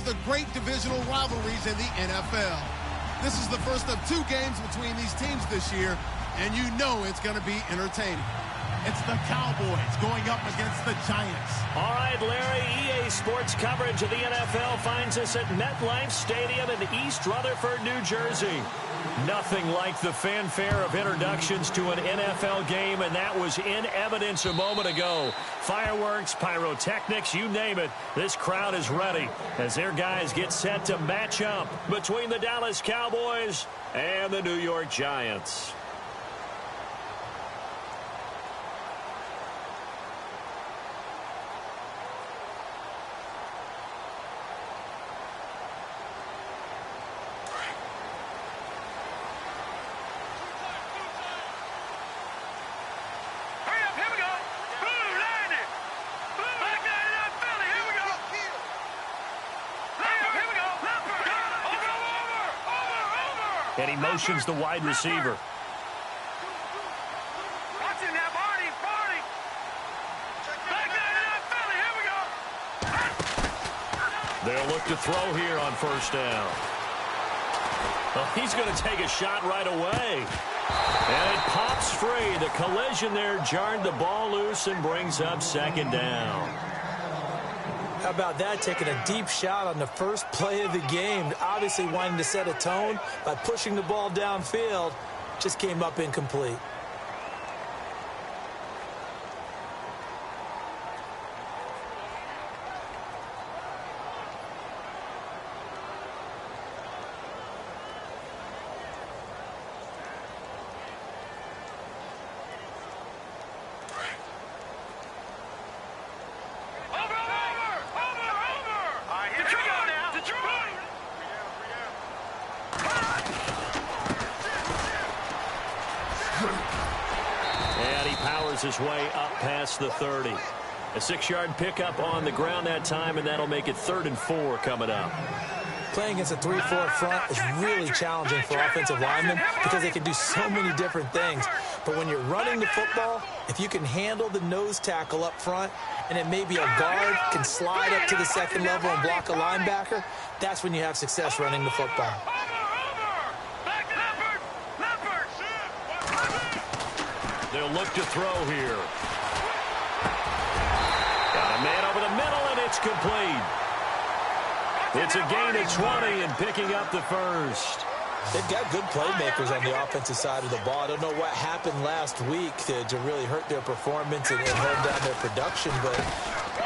the great divisional rivalries in the NFL. This is the first of 2 games between these teams this year, and you know it's going to be entertaining. It's the Cowboys going up against the Giants. All right, Larry, EA Sports coverage of the NFL finds us at MetLife Stadium in East Rutherford, New Jersey. Nothing like the fanfare of introductions to an NFL game, and that was in evidence a moment ago. Fireworks, pyrotechnics, you name it. This crowd is ready as their guys get set to match up between the Dallas Cowboys and the New York Giants. And he motions the wide receiver. They'll look to throw here on first down. Well, he's going to take a shot right away. And it pops free. The collision there jarred the ball loose and brings up second down. How about that, taking a deep shot on the first play of the game, obviously wanting to set a tone by pushing the ball downfield, just came up incomplete. His way up past the 30. A 6-yard pickup on the ground that time, and that'll make it 3rd and 4 coming up. Playing against a 3-4 front is really challenging for offensive linemen because they can do so many different things. But when you're running the football, if you can handle the nose tackle up front, and then maybe a guard can slide up to the second level and block a linebacker, that's when you have success running the football. They'll look to throw here. Got a man over the middle, and it's complete. It's a gain of 20 and picking up the first. They've got good playmakers on the offensive side of the ball. I don't know what happened last week to really hurt their performance and hold down their production, but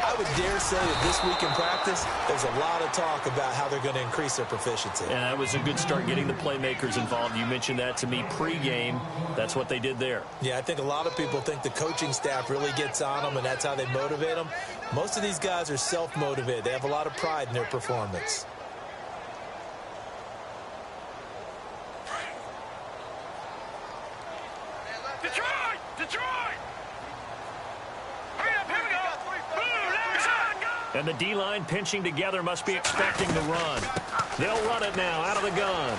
I would dare say that this week in practice, there's a lot of talk about how they're going to increase their proficiency. And that was a good start getting the playmakers involved. You mentioned that to me pregame. That's what they did there. Yeah, I think a lot of people think the coaching staff really gets on them, and that's how they motivate them. Most of these guys are self-motivated. They have a lot of pride in their performance. And the D-line pinching together must be expecting the run. They'll run it now out of the gun.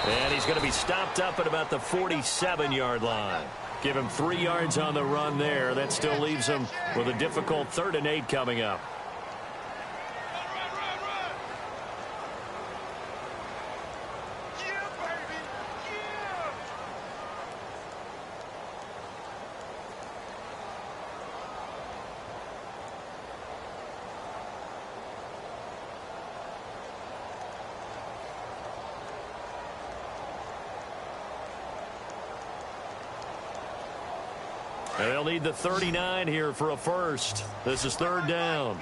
And he's going to be stopped up at about the 47-yard line. Give him 3 yards on the run there. That still leaves him with a difficult 3rd and 8 coming up. And they'll need the 39 here for a first. This is 3rd down.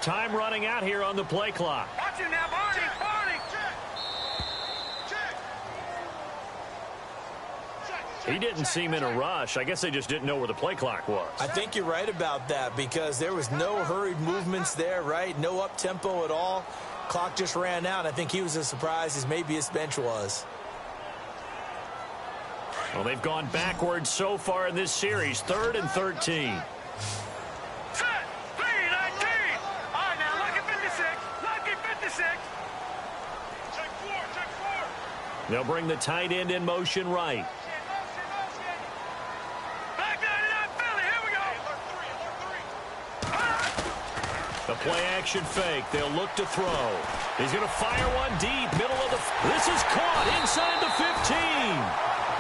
Time running out here on the play clock. He didn't seem in a rush. I guess they just didn't know where the play clock was. I think you're right about that because there was no hurried movements there, right? No up-tempo at all. Clock just ran out. I think he was as surprised as maybe his bench was. Well, they've gone backwards so far in this series. 3rd and 13. They'll bring the tight end in motion right. A play-action fake. They'll look to throw. He's going to fire one deep, middle of the... This is caught inside the 15.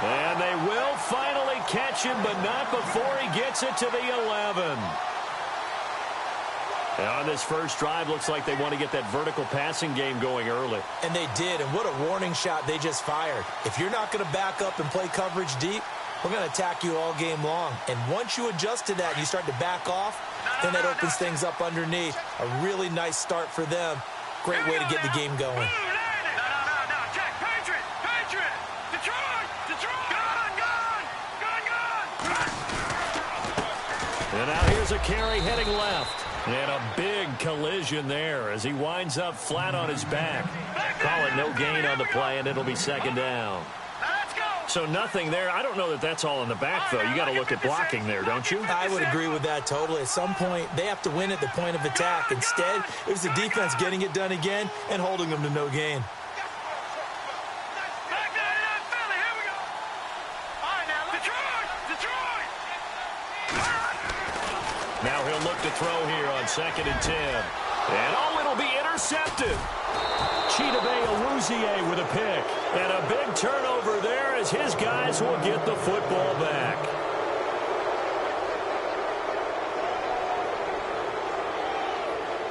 And they will finally catch him, but not before he gets it to the 11. And on this first drive, looks like they want to get that vertical passing game going early. And they did, and what a warning shot they just fired. If you're not going to back up and play coverage deep, we're going to attack you all game long. And once you adjust to that and you start to back off, then that opens things up underneath. A really nice start for them. Great way to get the game going. And now here's a carry heading left. And a big collision there as he winds up flat on his back. Call it no gain on the play, and it'll be second down. So nothing there. I don't know that that's all in the back, though. You got to look at blocking there, don't you? I would agree with that totally. At some point, they have to win at the point of attack. Instead, it was the defense getting it done again and holding them to no gain. Now he'll look to throw here on 2nd and 10. And oh, it'll be intercepted. Chidobe Awuzie with a pick. And a big turnover there as his guys will get the football back.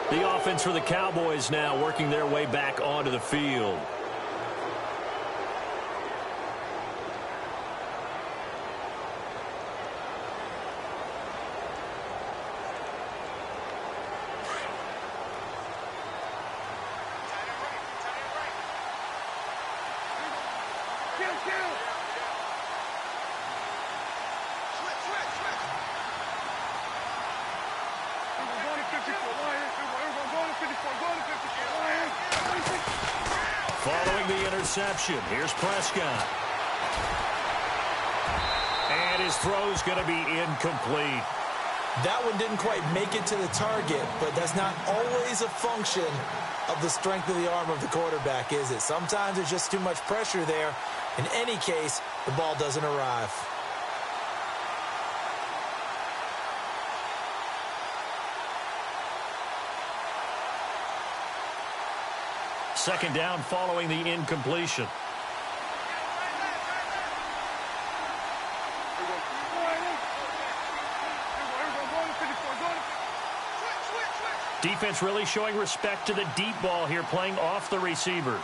The offense for the Cowboys now working their way back onto the field. Following the interception, here's Prescott. And his throw's going to be incomplete. That one didn't quite make it to the target, but that's not always a function of the strength of the arm of the quarterback, is it? Sometimes there's just too much pressure there. In any case, the ball doesn't arrive. Second down following the incompletion. Defense really showing respect to the deep ball here, playing off the receivers.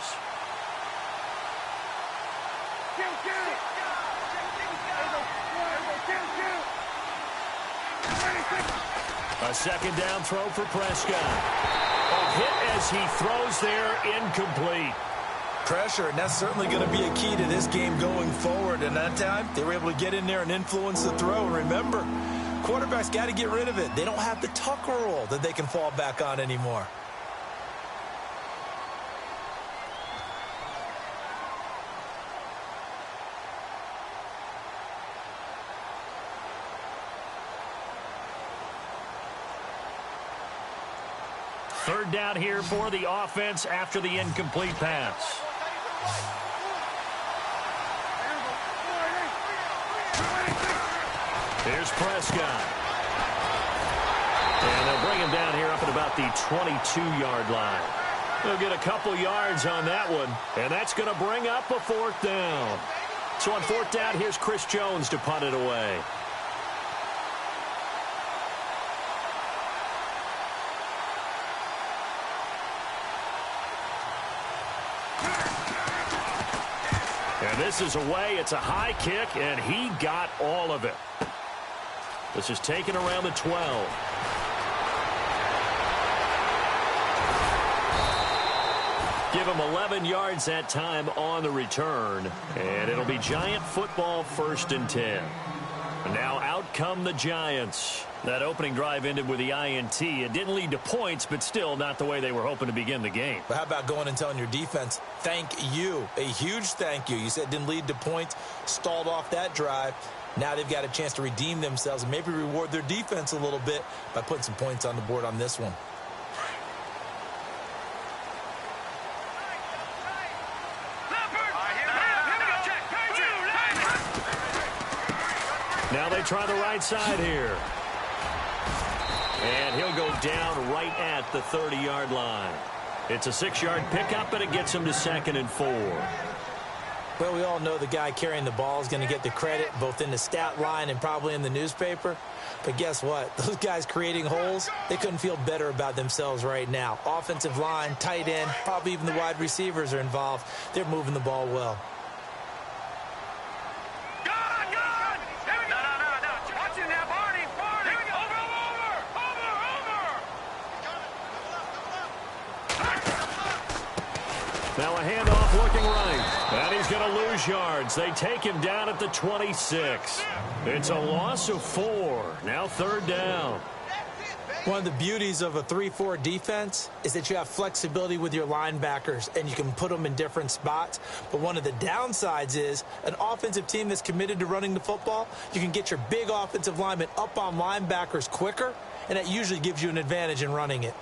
A second down throw for Prescott. A hit as he throws there, incomplete. Pressure, and that's certainly going to be a key to this game going forward. And that time, they were able to get in there and influence the throw. And remember, quarterbacks got to get rid of it. They don't have the Tucker rule that they can fall back on anymore. Third down here for the offense after the incomplete pass. Here's Prescott. And they'll bring him down here up at about the 22-yard line. They'll get a couple yards on that one, and that's going to bring up a fourth down. So on fourth down, here's Chris Jones to punt it away. And this is away. It's a high kick, and he got all of it. This is taken around the 12. Give him 11 yards that time on the return. And it'll be Giant football, 1st and 10. And now out come the Giants. That opening drive ended with the INT. It didn't lead to points, but still not the way they were hoping to begin the game. But how about going and telling your defense, thank you, a huge thank you. You said it didn't lead to points, stalled off that drive. Now they've got a chance to redeem themselves and maybe reward their defense a little bit by putting some points on the board on this one. Now they try the right side here. And he'll go down right at the 30-yard line. It's a 6-yard pickup, and it gets him to 2nd and 4. Well, we all know the guy carrying the ball is going to get the credit both in the stat line and probably in the newspaper. But guess what? Those guys creating holes, they couldn't feel better about themselves right now. Offensive line, tight end, probably even the wide receivers are involved. They're moving the ball well. Now a handoff looking right. And he's going to lose yards. They take him down at the 26. It's a loss of 4. Now 3rd down. One of the beauties of a 3-4 defense is that you have flexibility with your linebackers and you can put them in different spots. But one of the downsides is an offensive team that's committed to running the football, you can get your big offensive linemen up on linebackers quicker, and that usually gives you an advantage in running it.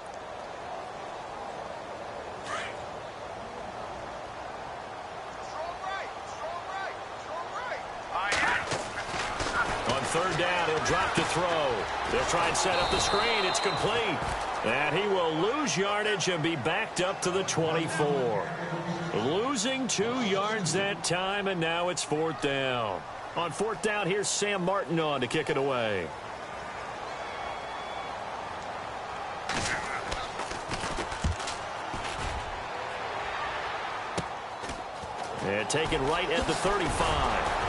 On 3rd down, he'll drop to throw. They'll try and set up the screen. It's complete. And he will lose yardage and be backed up to the 24. Losing 2 yards that time, and now it's 4th down. On 4th down, here's Sam Martin on to kick it away. And taken right at the 35.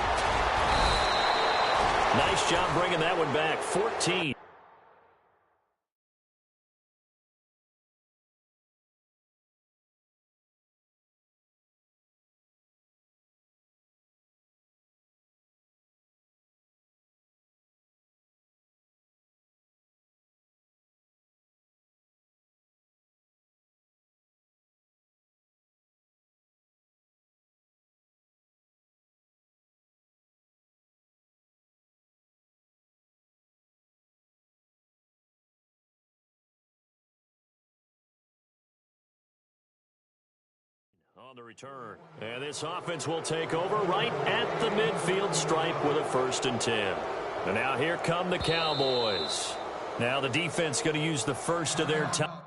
Nice job bringing that one back. 14. On the return. And this offense will take over right at the midfield stripe with a 1st and 10. And now here come the Cowboys. Now the defense going to use the first of their time.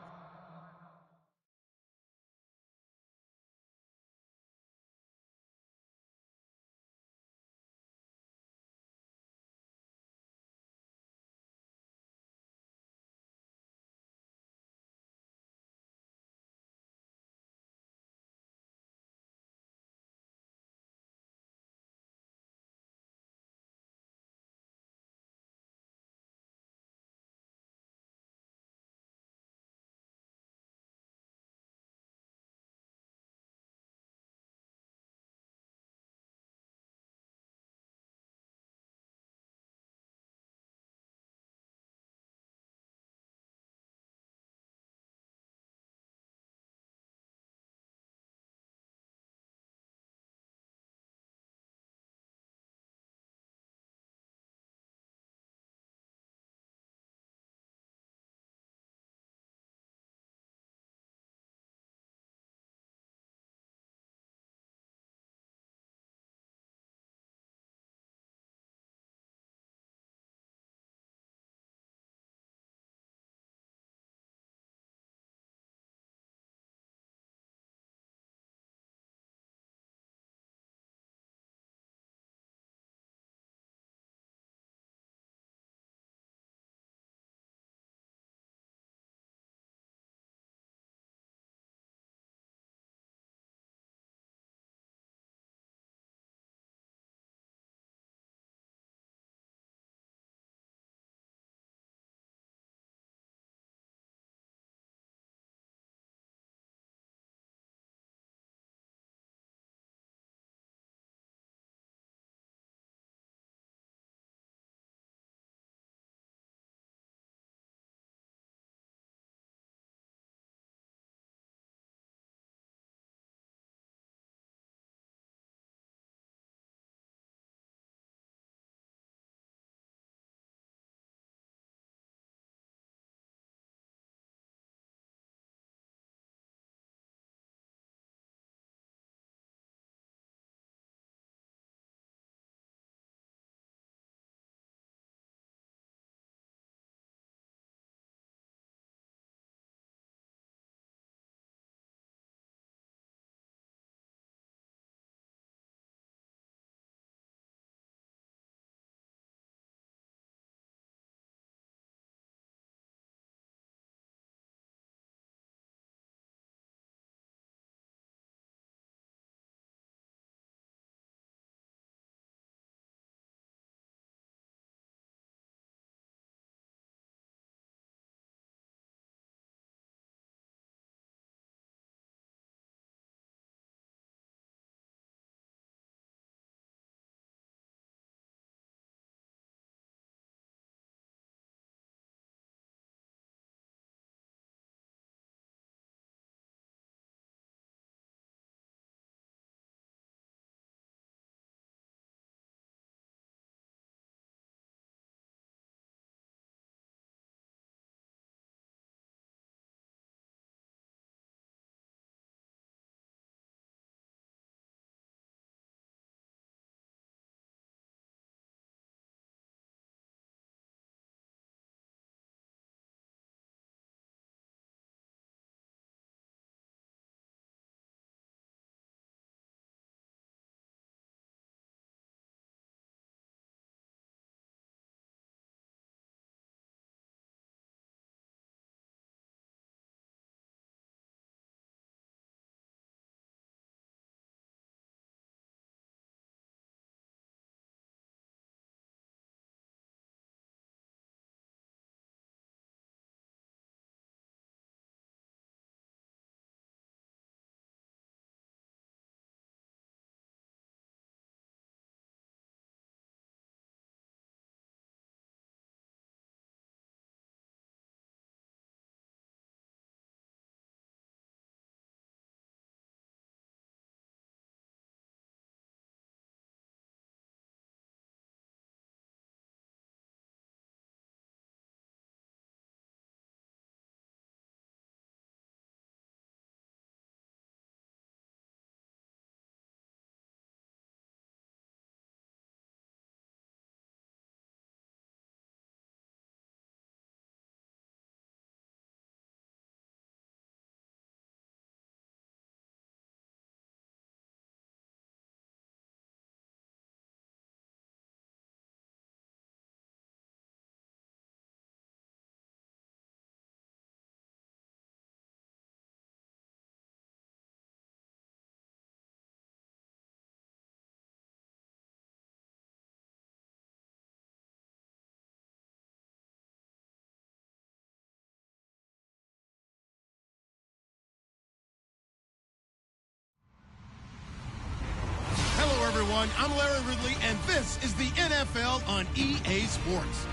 everyone. I'm Larry Ridley, and this is the NFL on EA Sports.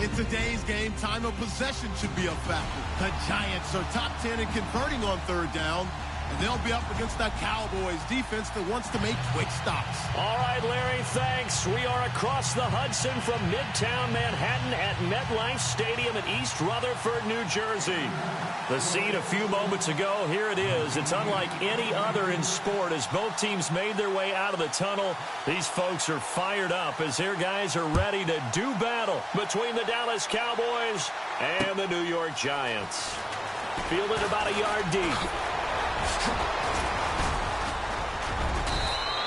In today's game, time of possession should be a factor. The Giants are top 10 in converting on third down, and they'll be up against the Cowboys defense that wants to make quick stops. All right, Larry, thanks. We are across the Hudson from Midtown Manhattan at MetLife Stadium in East Rutherford, New Jersey. The scene a few moments ago, here it is. It's unlike any other in sport as both teams made their way out of the tunnel. These folks are fired up as their guys are ready to do battle between the Dallas Cowboys and the New York Giants. Fielded about a yard deep.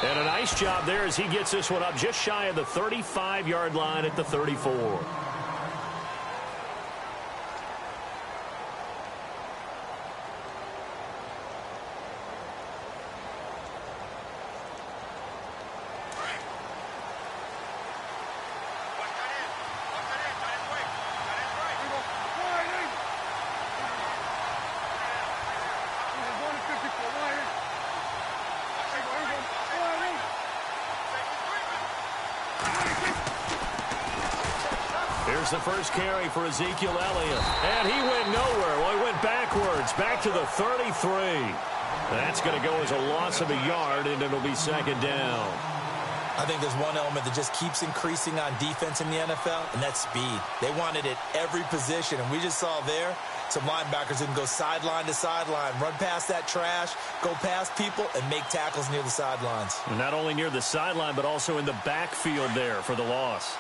And a nice job there as he gets this one up just shy of the 35-yard line at the 34. Here's the first carry for Ezekiel Elliott. And he went nowhere. Well, he went backwards, back to the 33. That's going to go as a loss of a yard, and it'll be second down. I think there's one element that just keeps increasing on defense in the NFL, and that's speed. They want it at every position, and we just saw there some linebackers who can go sideline to sideline, run past that trash, go past people, and make tackles near the sidelines. And not only near the sideline, but also in the backfield there for the loss.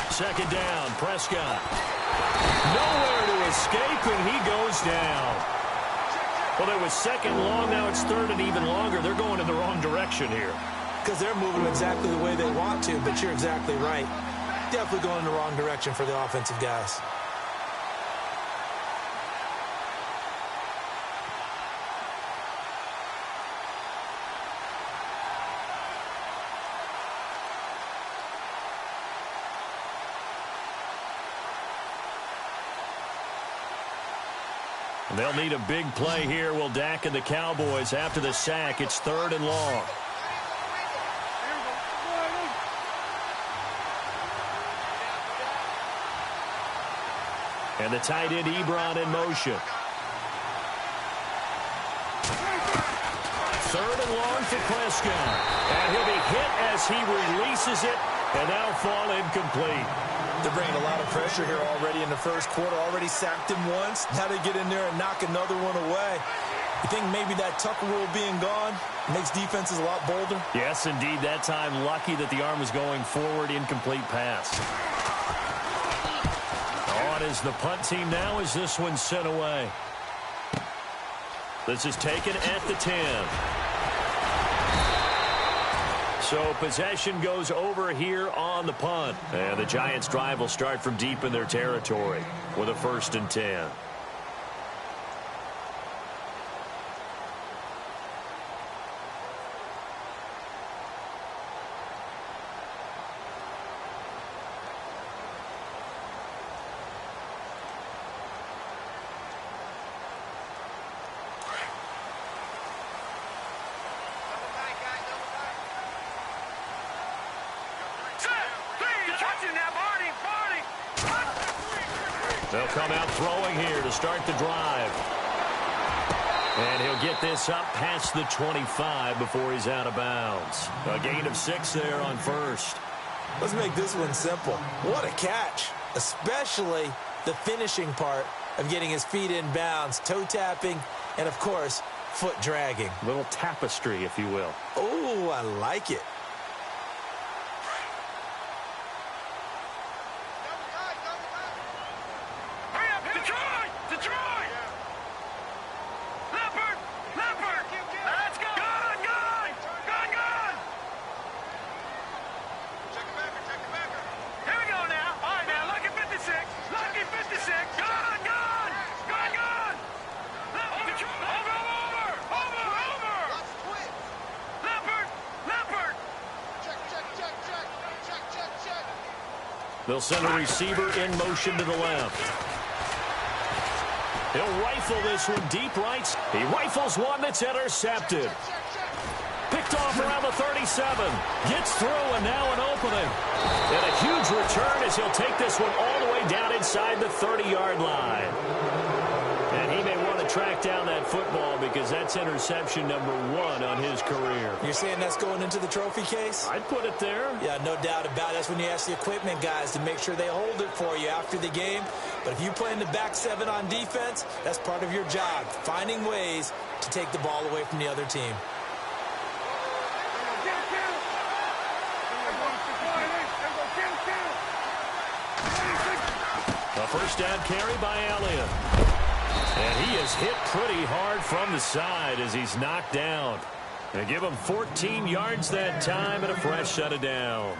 Second down, Prescott. Nowhere to escape, and he goes down. Well, it was second long, now it's third and even longer. They're going in the wrong direction here. Because they're moving exactly the way they want to, but you're exactly right. Definitely going in the wrong direction for the offensive guys. They'll need a big play here. Will Dak and the Cowboys after the sack. It's third and long. And the tight end Ebron in motion. Third and long for Prescott. And he'll be hit as he releases it and now fall incomplete. They're bringing a lot of pressure here already in the first quarter. Already sacked him once. Now they get in there and knock another one away. You think maybe that Tucker rule being gone makes defenses a lot bolder? Yes, indeed. That time lucky that the arm was going forward. Incomplete pass. On is the punt team now as this one's sent away. This is taken at the 10. So possession goes over here on the punt. And the Giants' drive will start from deep in their territory with a 1st and 10. They'll come out throwing here to start the drive. And he'll get this up past the 25 before he's out of bounds. A gain of 6 there on first. Let's make this one simple. What a catch, especially the finishing part of getting his feet in bounds, toe tapping, and, of course, foot dragging. A little tapestry, if you will. Oh, I like it. They'll send a receiver in motion to the left. He'll rifle this one deep right. He rifles one that's intercepted. Picked off around the 37. Gets through, and now an opening. And a huge return as he'll take this one all the way down inside the 30-yard line. And he may want to track down that football because that's interception number 1 on his career. You're saying that's going into the trophy case? I'd put it there. Yeah, no doubt about it. That's when you ask the equipment guys to make sure they hold it for you after the game. But if you play in the back 7 on defense, that's part of your job, finding ways to take the ball away from the other team. A first down carry by Elliott. And he is hit pretty hard from the side as he's knocked down. They give him 14 yards that time and a fresh set of downs.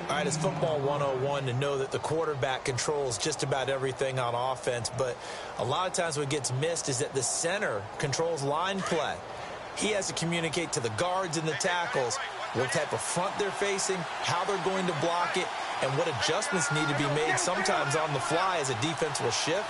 All right, it's football 101 to know that the quarterback controls just about everything on offense, but a lot of times what gets missed is that the center controls line play. He has to communicate to the guards and the tackles what type of front they're facing, how they're going to block it, and what adjustments need to be made sometimes on the fly as a defense will shift.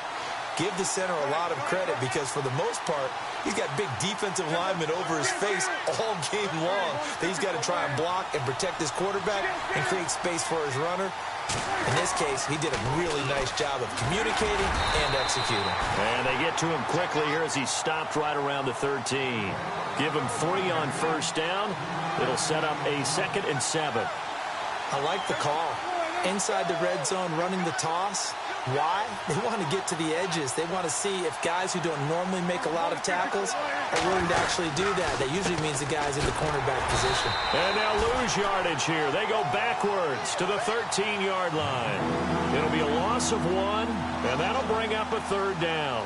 Give the center a lot of credit because for the most part, he's got big defensive linemen over his face all game long that he's got to try and block and protect his quarterback and create space for his runner. In this case, he did a really nice job of communicating and executing. And they get to him quickly here as he's stopped right around the 13. Give him 3 on first down. It'll set up a 2nd and 7. I like the call. Inside the red zone, running the toss. Why? They want to get to the edges. They want to see if guys who don't normally make a lot of tackles are willing to actually do that. That usually means the guys in the cornerback position. And now lose yardage here. They go backwards to the 13-yard line. It'll be a loss of 1, and that'll bring up a 3rd down.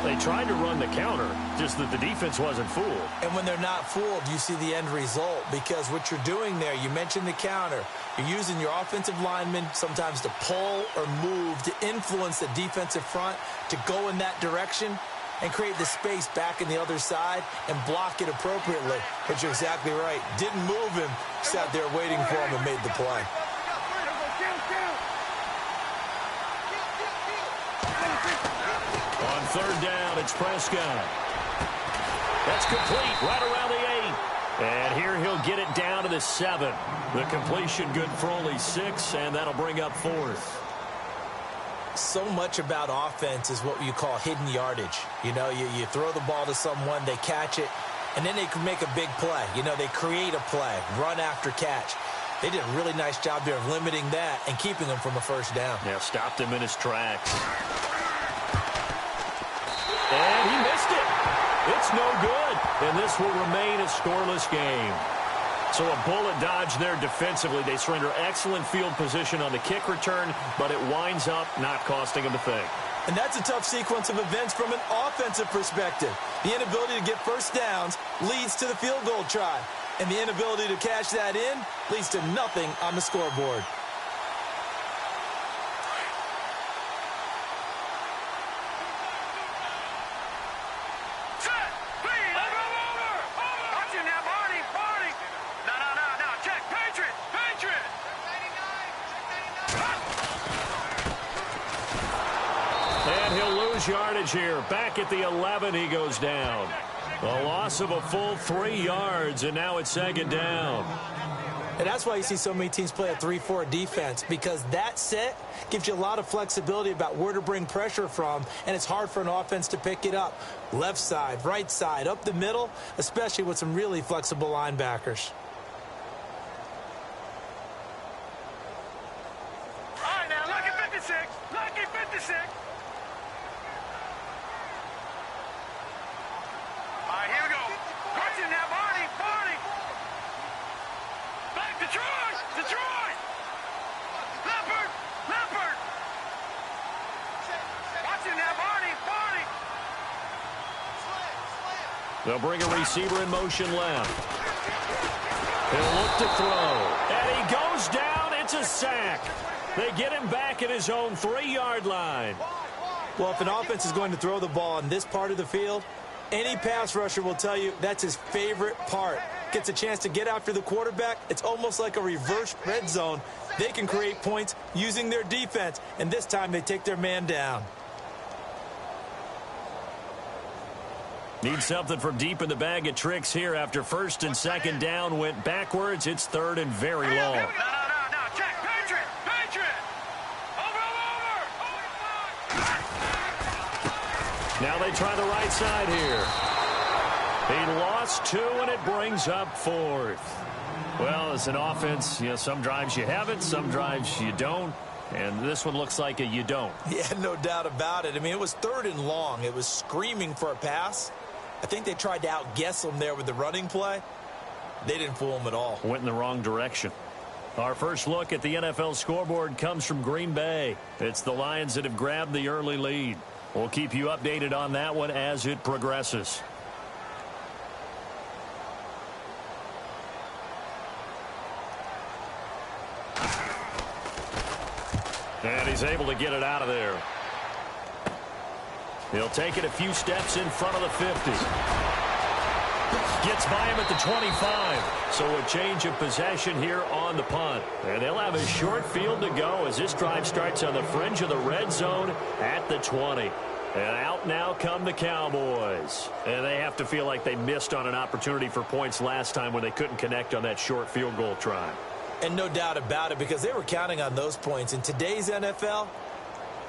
They tried to run the counter, just that the defense wasn't fooled. And when they're not fooled, you see the end result because what you're doing there, you mentioned the counter. You're using your offensive linemen sometimes to pull or move to influence the defensive front to go in that direction and create the space back in the other side and block it appropriately. But you're exactly right. Didn't move him, sat there waiting for him and made the play. On 3rd down, it's Prescott. That's complete right around the 8. And here he'll get it down to the 7. The completion good for only 6, and that'll bring up 4th. So much about offense is what you call hidden yardage. You know, you throw the ball to someone, they catch it, and then they can make a big play. You know, they create a play, run after catch. They did a really nice job there of limiting that and keeping him from a first down. Yeah, stopped him in his tracks. And he missed it. It's no good. And this will remain a scoreless game. So a bullet dodge there defensively. They surrender excellent field position on the kick return, but it winds up not costing them a thing. And that's a tough sequence of events from an offensive perspective. The inability to get first downs leads to the field goal try. And the inability to cash that in leads to nothing on the scoreboard. Yardage here. Back at the 11, he goes down. A loss of a full 3 yards, and now it's 2nd down. And that's why you see so many teams play a 3-4 defense, because that set gives you a lot of flexibility about where to bring pressure from, and it's hard for an offense to pick it up. Left side, right side, up the middle, especially with some really flexible linebackers. All right, now, lucky 56. Lucky 56. Detroit! Leopard! Watch it now, Barney! They'll bring a receiver in motion left. He'll look to throw. And he goes down. It's a sack. They get him back at his own 3-yard line. Well, if an offense is going to throw the ball in this part of the field, any pass rusher will tell you that's his favorite part. gets a chance to get after the quarterback, it's almost like a reverse red zone. They can create points using their defense, and this time they take their man down. Need something from deep in the bag of tricks here after first and second down went backwards. It's third and very long. No, check, Patriot! Over! Now they try the right side here. He lost 2, and it brings up 4th. Well, as an offense, some drives you have it, some drives you don't. And this one looks like a you don't. Yeah, no doubt about it. I mean, it was third and long. It was screaming for a pass. I think they tried to outguess them there with the running play. They didn't fool them at all. Went in the wrong direction. Our first look at the NFL scoreboard comes from Green Bay. It's the Lions that have grabbed the early lead. We'll keep you updated on that one as it progresses. And he's able to get it out of there. He'll take it a few steps in front of the 50. Gets by him at the 25. So a change of possession here on the punt. And they'll have a short field to go as this drive starts on the fringe of the red zone at the 20. And out now come the Cowboys. And they have to feel like they missed on an opportunity for points last time when they couldn't connect on that short field goal try. And no doubt about it, because they were counting on those points. In today's NFL,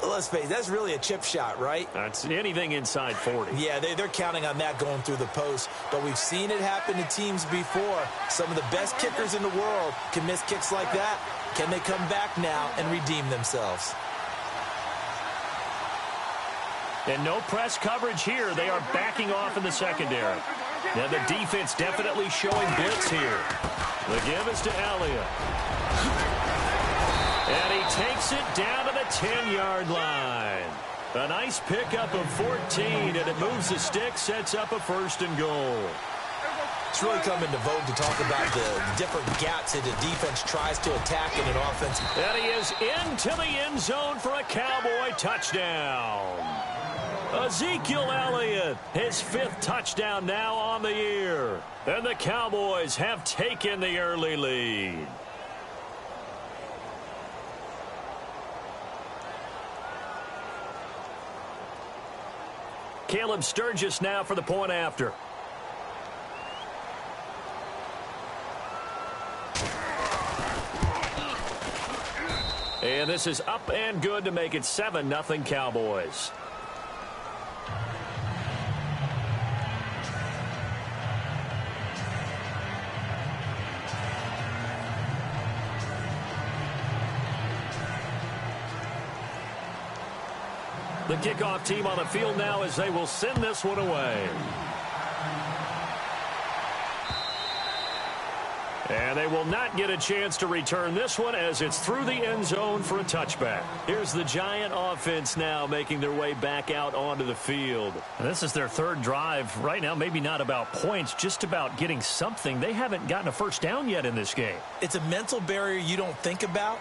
let's face it, that's really a chip shot, right? That's anything inside 40. Yeah, they're counting on that going through the post. But we've seen it happen to teams before. Some of the best kickers in the world can miss kicks like that. Can they come back now and redeem themselves? And no press coverage here. They are backing off in the secondary. Now the defense definitely showing blitz here. The give is to Elliott. And he takes it down to the 10-yard line. A nice pickup of 14, and it moves the stick, sets up a 1st and goal. It's really come into vogue to talk about the different gaps that the defense tries to attack in an offense. And he is into the end zone for a Cowboy touchdown. Ezekiel Elliott, his 5th touchdown now on the year. And the Cowboys have taken the early lead. Caleb Sturgis now for the point after. And this is up and good to make it 7-0 Cowboys. The kickoff team on the field now as they will send this one away. And they will not get a chance to return this one as it's through the end zone for a touchback. Here's the Giant offense now making their way back out onto the field. This is their 3rd drive. Right now, maybe not about points, just about getting something. They haven't gotten a first down yet in this game. It's a mental barrier you don't think about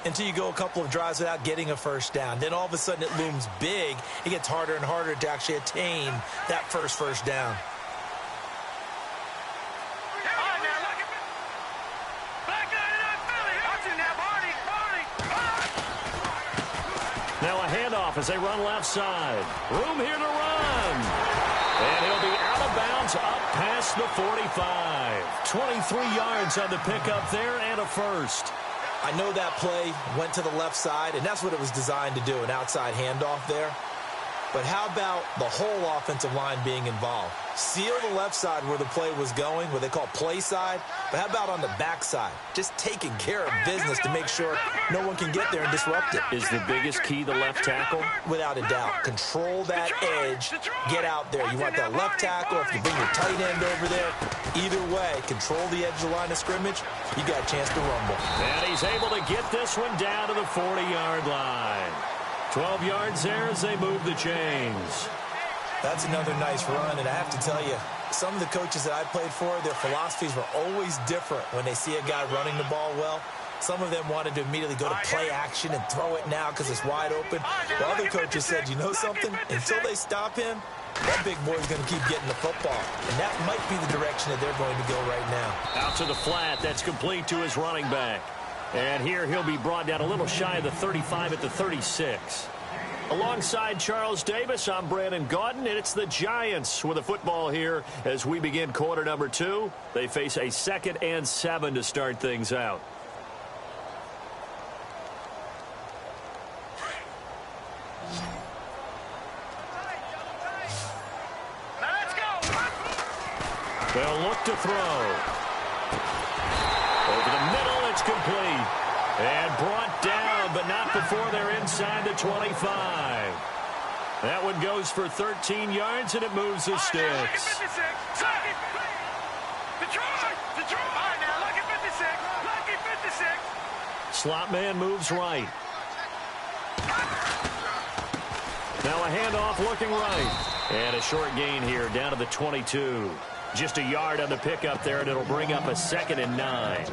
until you go a couple of drives without getting a first down. Then all of a sudden it looms big. It gets harder and harder to actually attain that first down. Now a handoff as they run left side. Room here to run. And he'll be out of bounds up past the 45. 23 yards on the pickup there and a 1st. I know that play went to the left side, and that's what it was designed to do, an outside handoff there. But how about the whole offensive line being involved? Seal the left side where the play was going, what they call play side. But how about on the back side? Just taking care of business to make sure no one can get there and disrupt it. Is the biggest key the left tackle? Without a doubt. Control that edge. Get out there. You want that left tackle. If you bring your tight end over there, either way, control the edge of the line of scrimmage. You got a chance to rumble. And he's able to get this one down to the 40-yard line. 12 yards there as they move the chains. That's another nice run, and I have to tell you, some of the coaches that I played for, their philosophies were always different when they see a guy running the ball well. Some of them wanted to immediately go to play action and throw it now because it's wide open. While other coaches said, you know something? Until they stop him, that big boy's going to keep getting the football. And that might be the direction that they're going to go right now. Out to the flat. That's complete to his running back. And here he'll be brought down a little shy of the 35 at the 36. Alongside Charles Davis, I'm Brandon Gaudin, and it's the Giants with the football here as we begin quarter number 2. They face a 2nd and 7 to start things out. They'll look to throw. Over the middle, it's complete. And brought down, but not before they're inside the 25. That one goes for 13 yards, and it moves the sticks. Slot man moves right. Now a handoff looking right. And a short gain here down to the 22. Just a yard on the pickup there, and it'll bring up a 2nd and 9.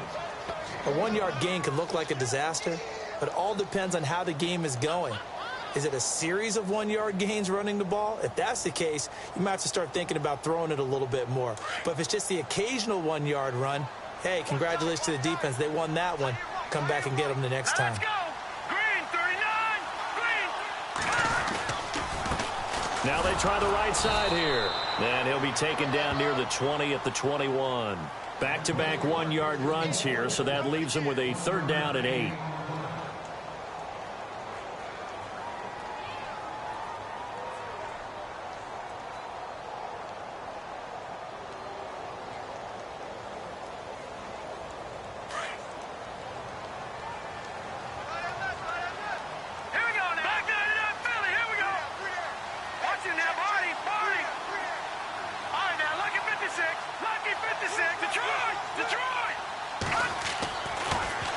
A 1-yard gain can look like a disaster, but it all depends on how the game is going. Is it a series of 1-yard gains running the ball? If that's the case, you might have to start thinking about throwing it a little bit more. But if it's just the occasional 1-yard run, hey, congratulations to the defense. They won that one. Come back and get them the next time. Now they try the right side here. And he'll be taken down near the 20 at the 21. Back-to-back 1-yard runs here, so that leaves him with a 3rd down and 8.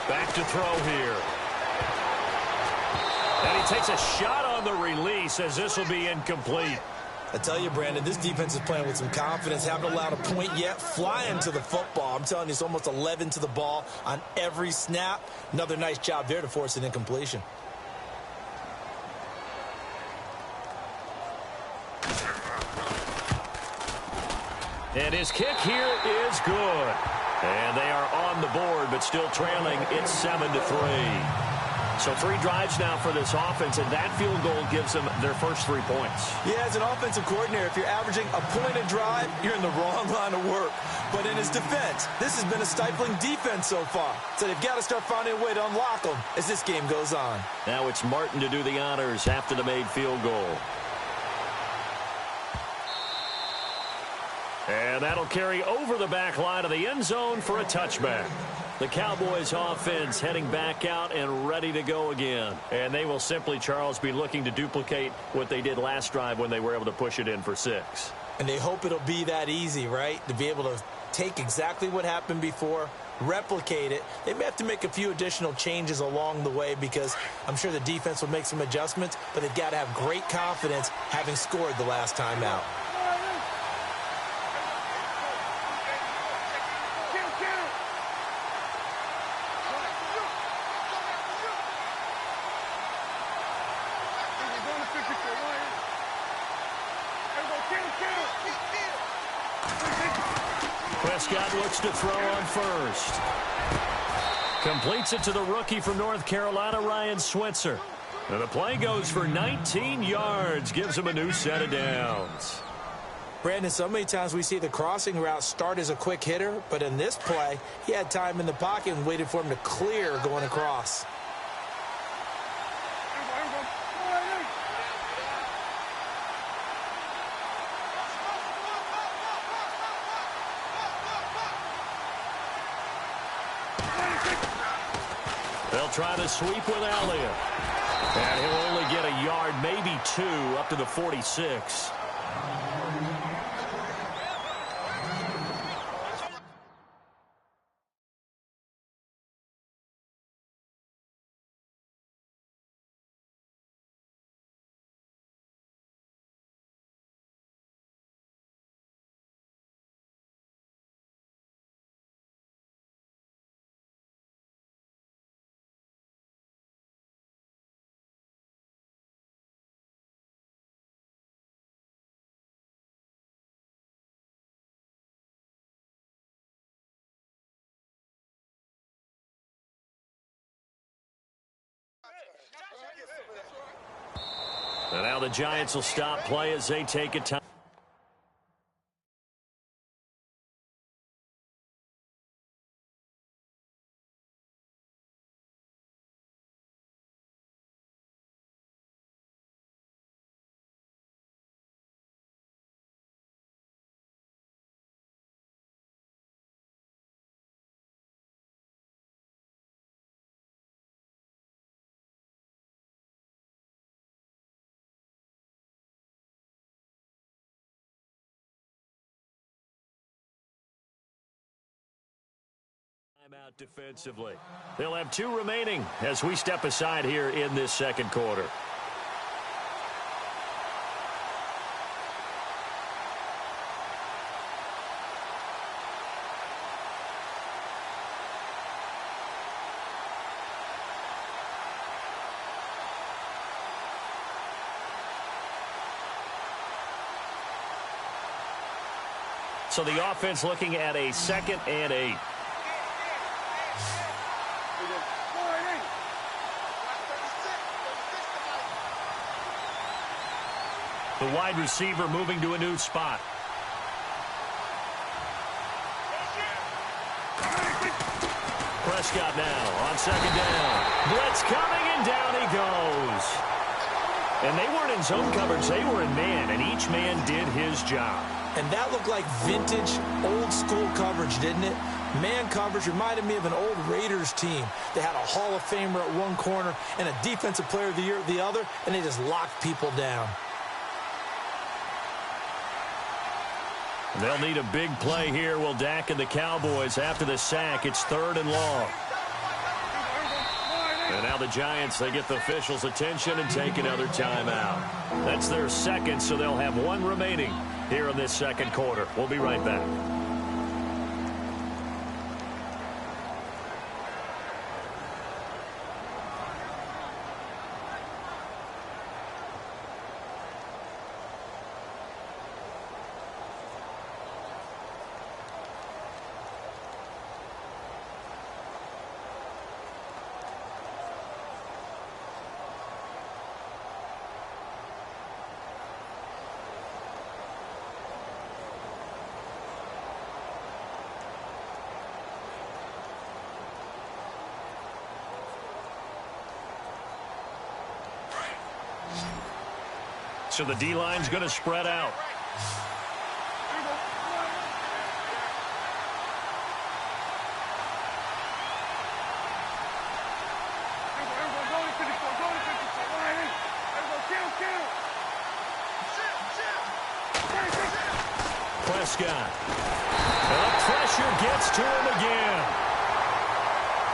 Back to throw here. And he takes a shot on the release as this will be incomplete. I tell you, Brandon, this defense is playing with some confidence. Haven't allowed a point yet. Flying to the football. I'm telling you, it's almost 11 to the ball on every snap. Another nice job there to force an incompletion. And his kick here is good. And they are on the board, but still trailing. It's 7-3. So 3 drives now for this offense, and that field goal gives them their first 3 points. Yeah, as an offensive coordinator, if you're averaging a point a drive, you're in the wrong line of work. But in his defense, this has been a stifling defense so far. So they've got to start finding a way to unlock them as this game goes on. Now it's Martin to do the honors after the made field goal. And that'll carry over the back line of the end zone for a touchback. The Cowboys offense heading back out and ready to go again. And they will simply, Charles, be looking to duplicate what they did last drive when they were able to push it in for 6. And they hope it'll be that easy, right? To be able to take exactly what happened before, replicate it. They may have to make a few additional changes along the way because I'm sure the defense will make some adjustments, but they've got to have great confidence having scored the last time out. Prescott looks to throw on first. Completes it to the rookie from North Carolina, Ryan Switzer. And the play goes for 19 yards, gives him a new set of downs. Brandon, so many times we see the crossing route start as a quick hitter, but in this play, he had time in the pocket and waited for him to clear going across. They'll try to sweep with Elliott. And he'll only get a yard, maybe 2, up to the 46. And now the Giants will stop play as they take a time. Out defensively. They'll have 2 remaining as we step aside here in this second quarter. So the offense looking at a 2nd and 8. The wide receiver moving to a new spot. Prescott now on 2nd down. Blitz coming, and down he goes. And they weren't in zone coverage. They were in man, and each man did his job. And that looked like vintage, old-school coverage, didn't it? Man coverage reminded me of an old Raiders team. They had a Hall of Famer at one corner and a Defensive Player of the Year at the other, and they just locked people down. They'll need a big play here. Will Dak and the Cowboys after the sack. It's 3rd and long. And now the Giants, they get the officials' attention and take another timeout. That's their 2nd, so they'll have 1 remaining here in this second quarter. We'll be right back. So the D-line's going to spread out. Prescott. The pressure gets to him again.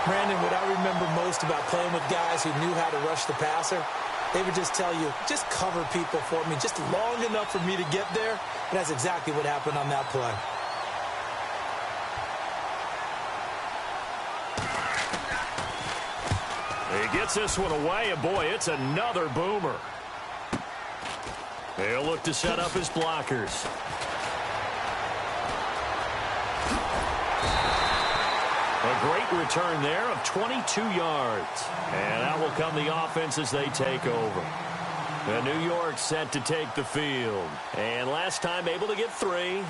Brandon, what I remember most about playing with guys who knew how to rush the passer, they would just tell you, just cover people for me, just long enough for me to get there. And that's exactly what happened on that play. He gets this one away, and boy, it's another boomer. They'll look to set up his blockers. A great return there of 22 yards. And out will come the offense as they take over. The New York set to take the field. And last time able to get 3.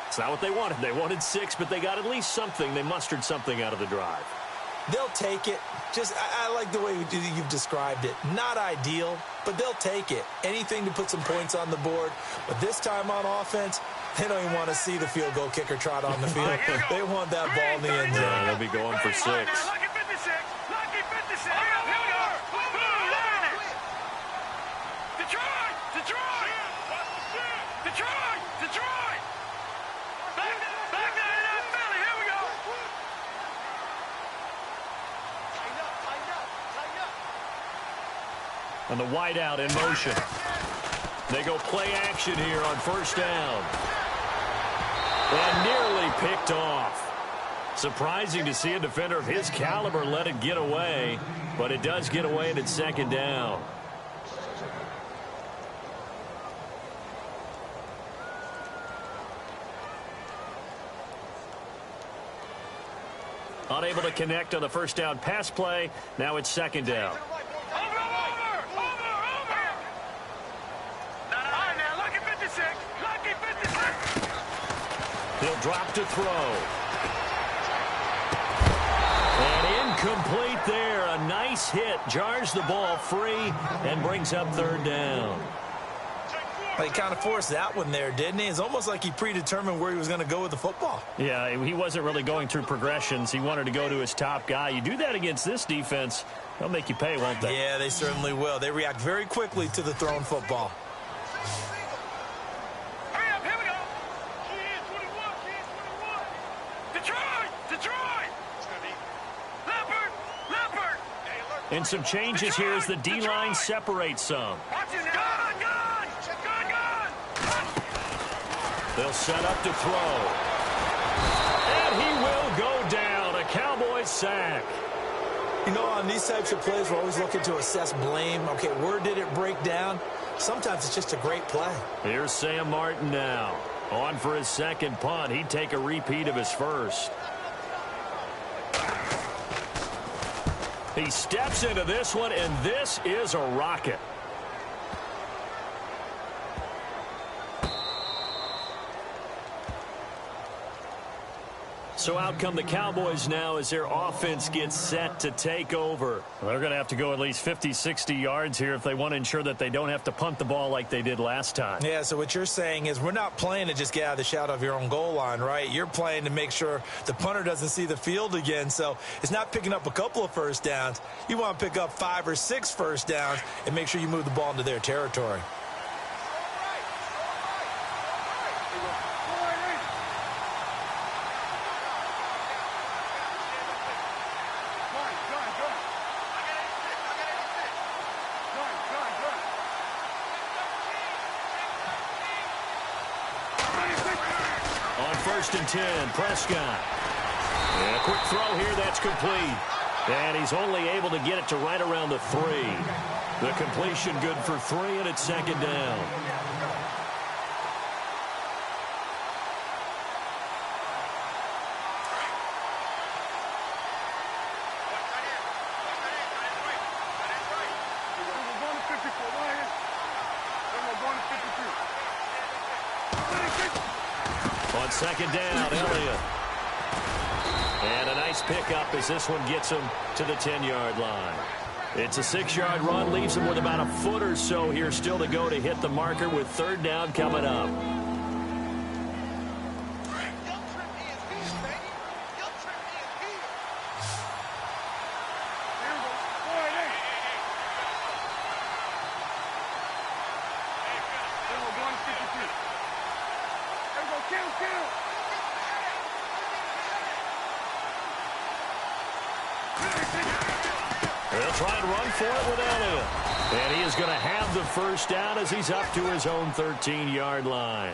It's not what they wanted. They wanted 6, but they got at least something. They mustered something out of the drive. They'll take it. I like the way you've described it. Not ideal, but they'll take it. Anything to put some points on the board. But this time on offense, they don't even want to see the field goal kicker trot on the field. They want that ball in the end zone. They'll be going for 6. Lucky 56. Lucky 56. Here we go. Detroit. Detroit. Detroit. Detroit. Back down in Philly. Here we go. Tighten up. And the wideout in motion. They go play action here on 1st down. And nearly picked off. Surprising to see a defender of his caliber let it get away, but it does get away and it's 2nd down. Unable to connect on the 1st down pass play. Now it's 2nd down. He'll drop to throw. And incomplete there. A nice hit. Jars the ball free and brings up third down. He kind of forced that one there, didn't he? It's almost like he predetermined where he was going to go with the football. Yeah, he wasn't really going through progressions. He wanted to go to his top guy. You do that against this defense, they'll make you pay, won't they? Yeah, they certainly will. They react very quickly to the thrown football. Hurry up, here we go. Kid 21, kid 21. Detroit! Leopard! And some changes here as the D-line separates some. Watch it now. Gun! They'll set up to throw. And he will go down. A Cowboys sack. You know, on these types of plays, we're always looking to assess blame. Okay, where did it break down? Sometimes it's just a great play. Here's Sam Martin now. On for his second punt. He'd take a repeat of his first. He steps into this one, and this is a rocket. So out come the Cowboys now as their offense gets set to take over. Well, they're going to have to go at least 50, 60 yards here if they want to ensure that they don't have to punt the ball like they did last time. Yeah, so what you're saying is we're not playing to just get out of the shadow of your own goal line, right? You're playing to make sure the punter doesn't see the field again. So it's not picking up a couple of first downs. You want to pick up 5 or 6 first downs and make sure you move the ball into their territory. First and 10, Prescott. And a quick throw here, that's complete. And he's only able to get it to right around the 3. The completion good for 3, and it's second down. On second down, Elliott. And a nice pickup as this one gets him to the 10-yard line. It's a 6-yard run, leaves him with about a foot or so here still to go to hit the marker with third down coming up. They'll try and run for it with Elliott. And he is going to have the first down as he's up to his own 13-yard line.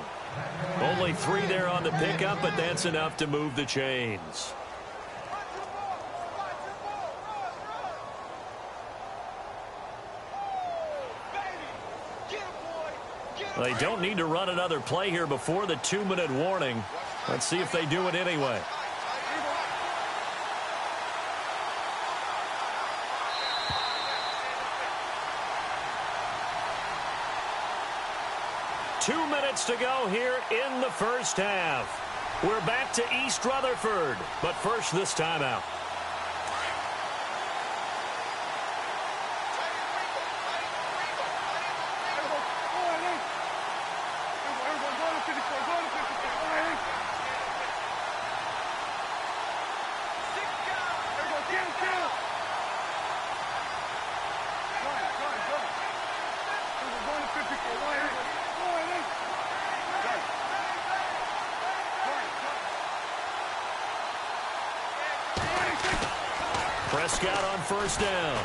Only 3 there on the pickup, but that's enough to move the chains. They don't need to run another play here before the 2-minute warning. Let's see if they do it anyway. Two minutes to go here in the first half. We're back to East Rutherford, but first this timeout. Prescott on first down.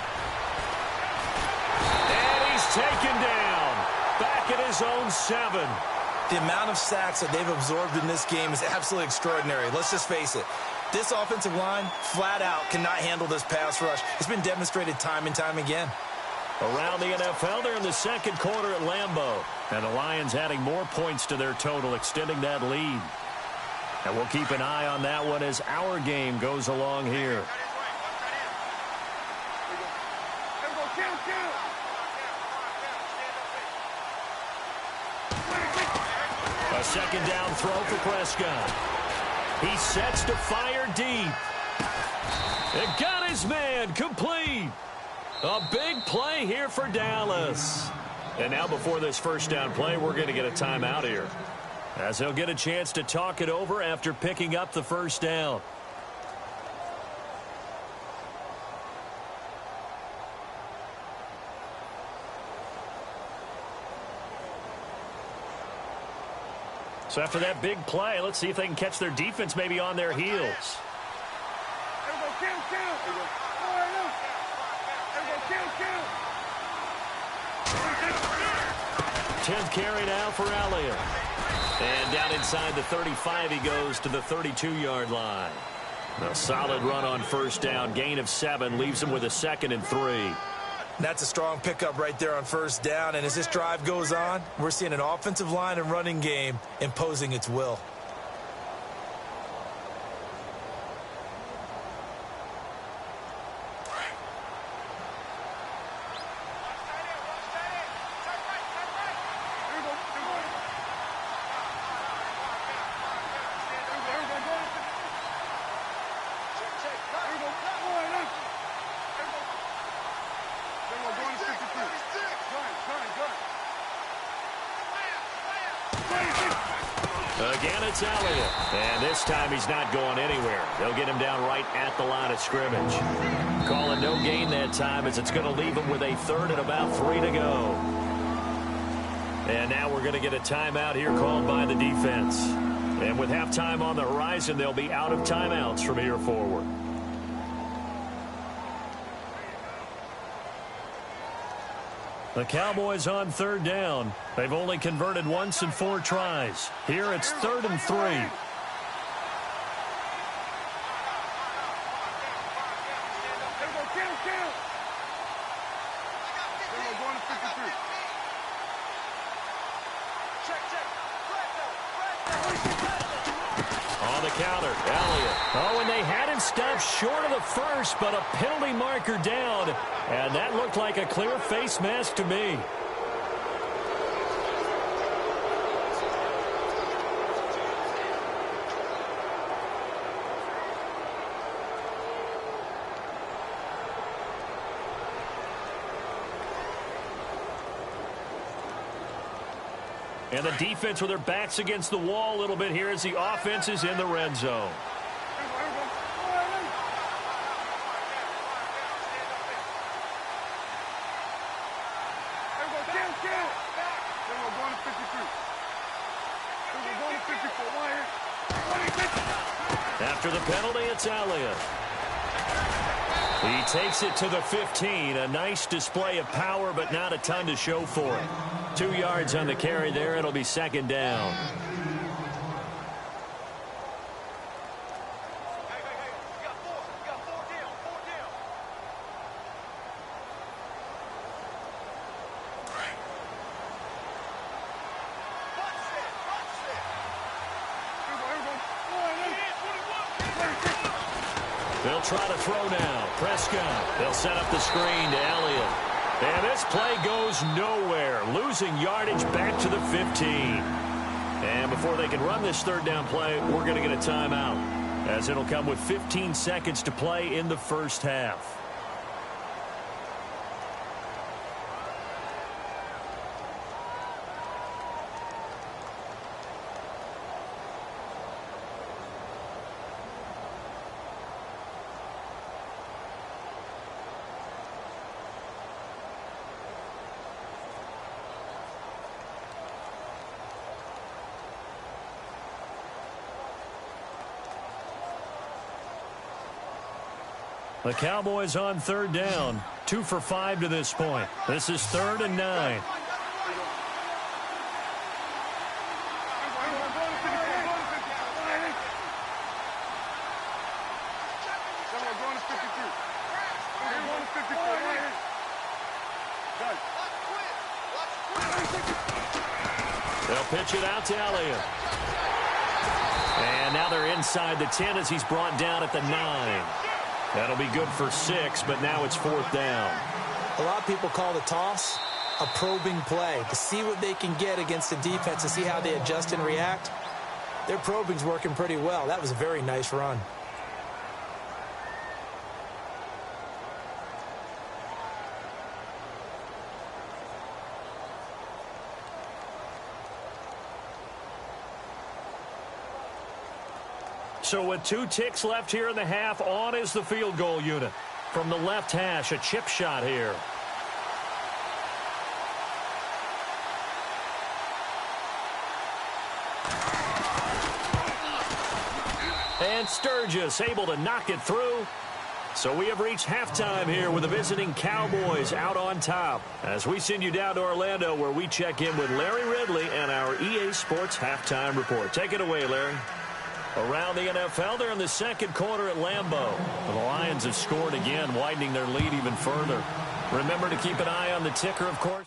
And he's taken down. Back at his own 7. The amount of sacks that they've absorbed in this game is absolutely extraordinary. Let's just face it. This offensive line, flat out, cannot handle this pass rush. It's been demonstrated time and time again. Around the NFL, they're in the second quarter at Lambeau. And the Lions adding more points to their total, extending that lead. And we'll keep an eye on that one as our game goes along here. A second down throw for Prescott. He sets to fire deep. It got his man complete. A big play here for Dallas. And now before this first down play, we're going to get a timeout here, as he'll get a chance to talk it over after picking up the first down. So after that big play, let's see if they can catch their defense maybe on their heels. 10th carry now for Elliott. And down inside the 35, he goes to the 32-yard line. A solid run on first down. Gain of 7 leaves him with a 2nd and 3. That's a strong pickup right there on first down. And as this drive goes on, we're seeing an offensive line and running game imposing its will. Again, it's Elliott. And this time he's not going anywhere. They'll get him down right at the line of scrimmage. Calling no gain that time, as it's going to leave him with a 3rd and about 3 to go. And now we're going to get a timeout here called by the defense. And with halftime on the horizon, they'll be out of timeouts from here forward. The Cowboys on 3rd down. They've only converted once in 4 tries. Here it's 3rd and 3. On the counter, Elliott. Oh, and they had him stopped short of the first, but a penalty marker down. And that looked like a clear face mask to me. And the defense with their backs against the wall a little bit here as the offense is in the red zone. After the penalty, it's Elliott. He takes it to the 15. A nice display of power, but not a ton to show for it. 2 yards on the carry there. It'll be 2nd down. They'll try to throw now. Prescott. They'll set up the screen to Elliott. And this play goes nowhere. Losing yardage back to the 15. And before they can run this 3rd down play, we're going to get a timeout, as it'll come with 15 seconds to play in the first half. The Cowboys on 3rd down. 2 for 5 to this point. This is 3rd and 9. They'll pitch it out to Elliott. And now they're inside the 10 as he's brought down at the 9. That'll be good for 6, but now it's 4th down. A lot of people call the toss a probing play to see what they can get against the defense, to see how they adjust and react. Their probing's working pretty well. That was a very nice run. So with 2 ticks left here in the half, on is the field goal unit. From the left hash, a chip shot here. And Sturgis able to knock it through. So we have reached halftime here with the visiting Cowboys out on top. As we send you down to Orlando, where we check in with Larry Ridley and our EA Sports Halftime Report. Take it away, Larry. Around the NFL, they're in the second quarter at Lambeau. The Lions have scored again, widening their lead even further. Remember to keep an eye on the ticker, of course.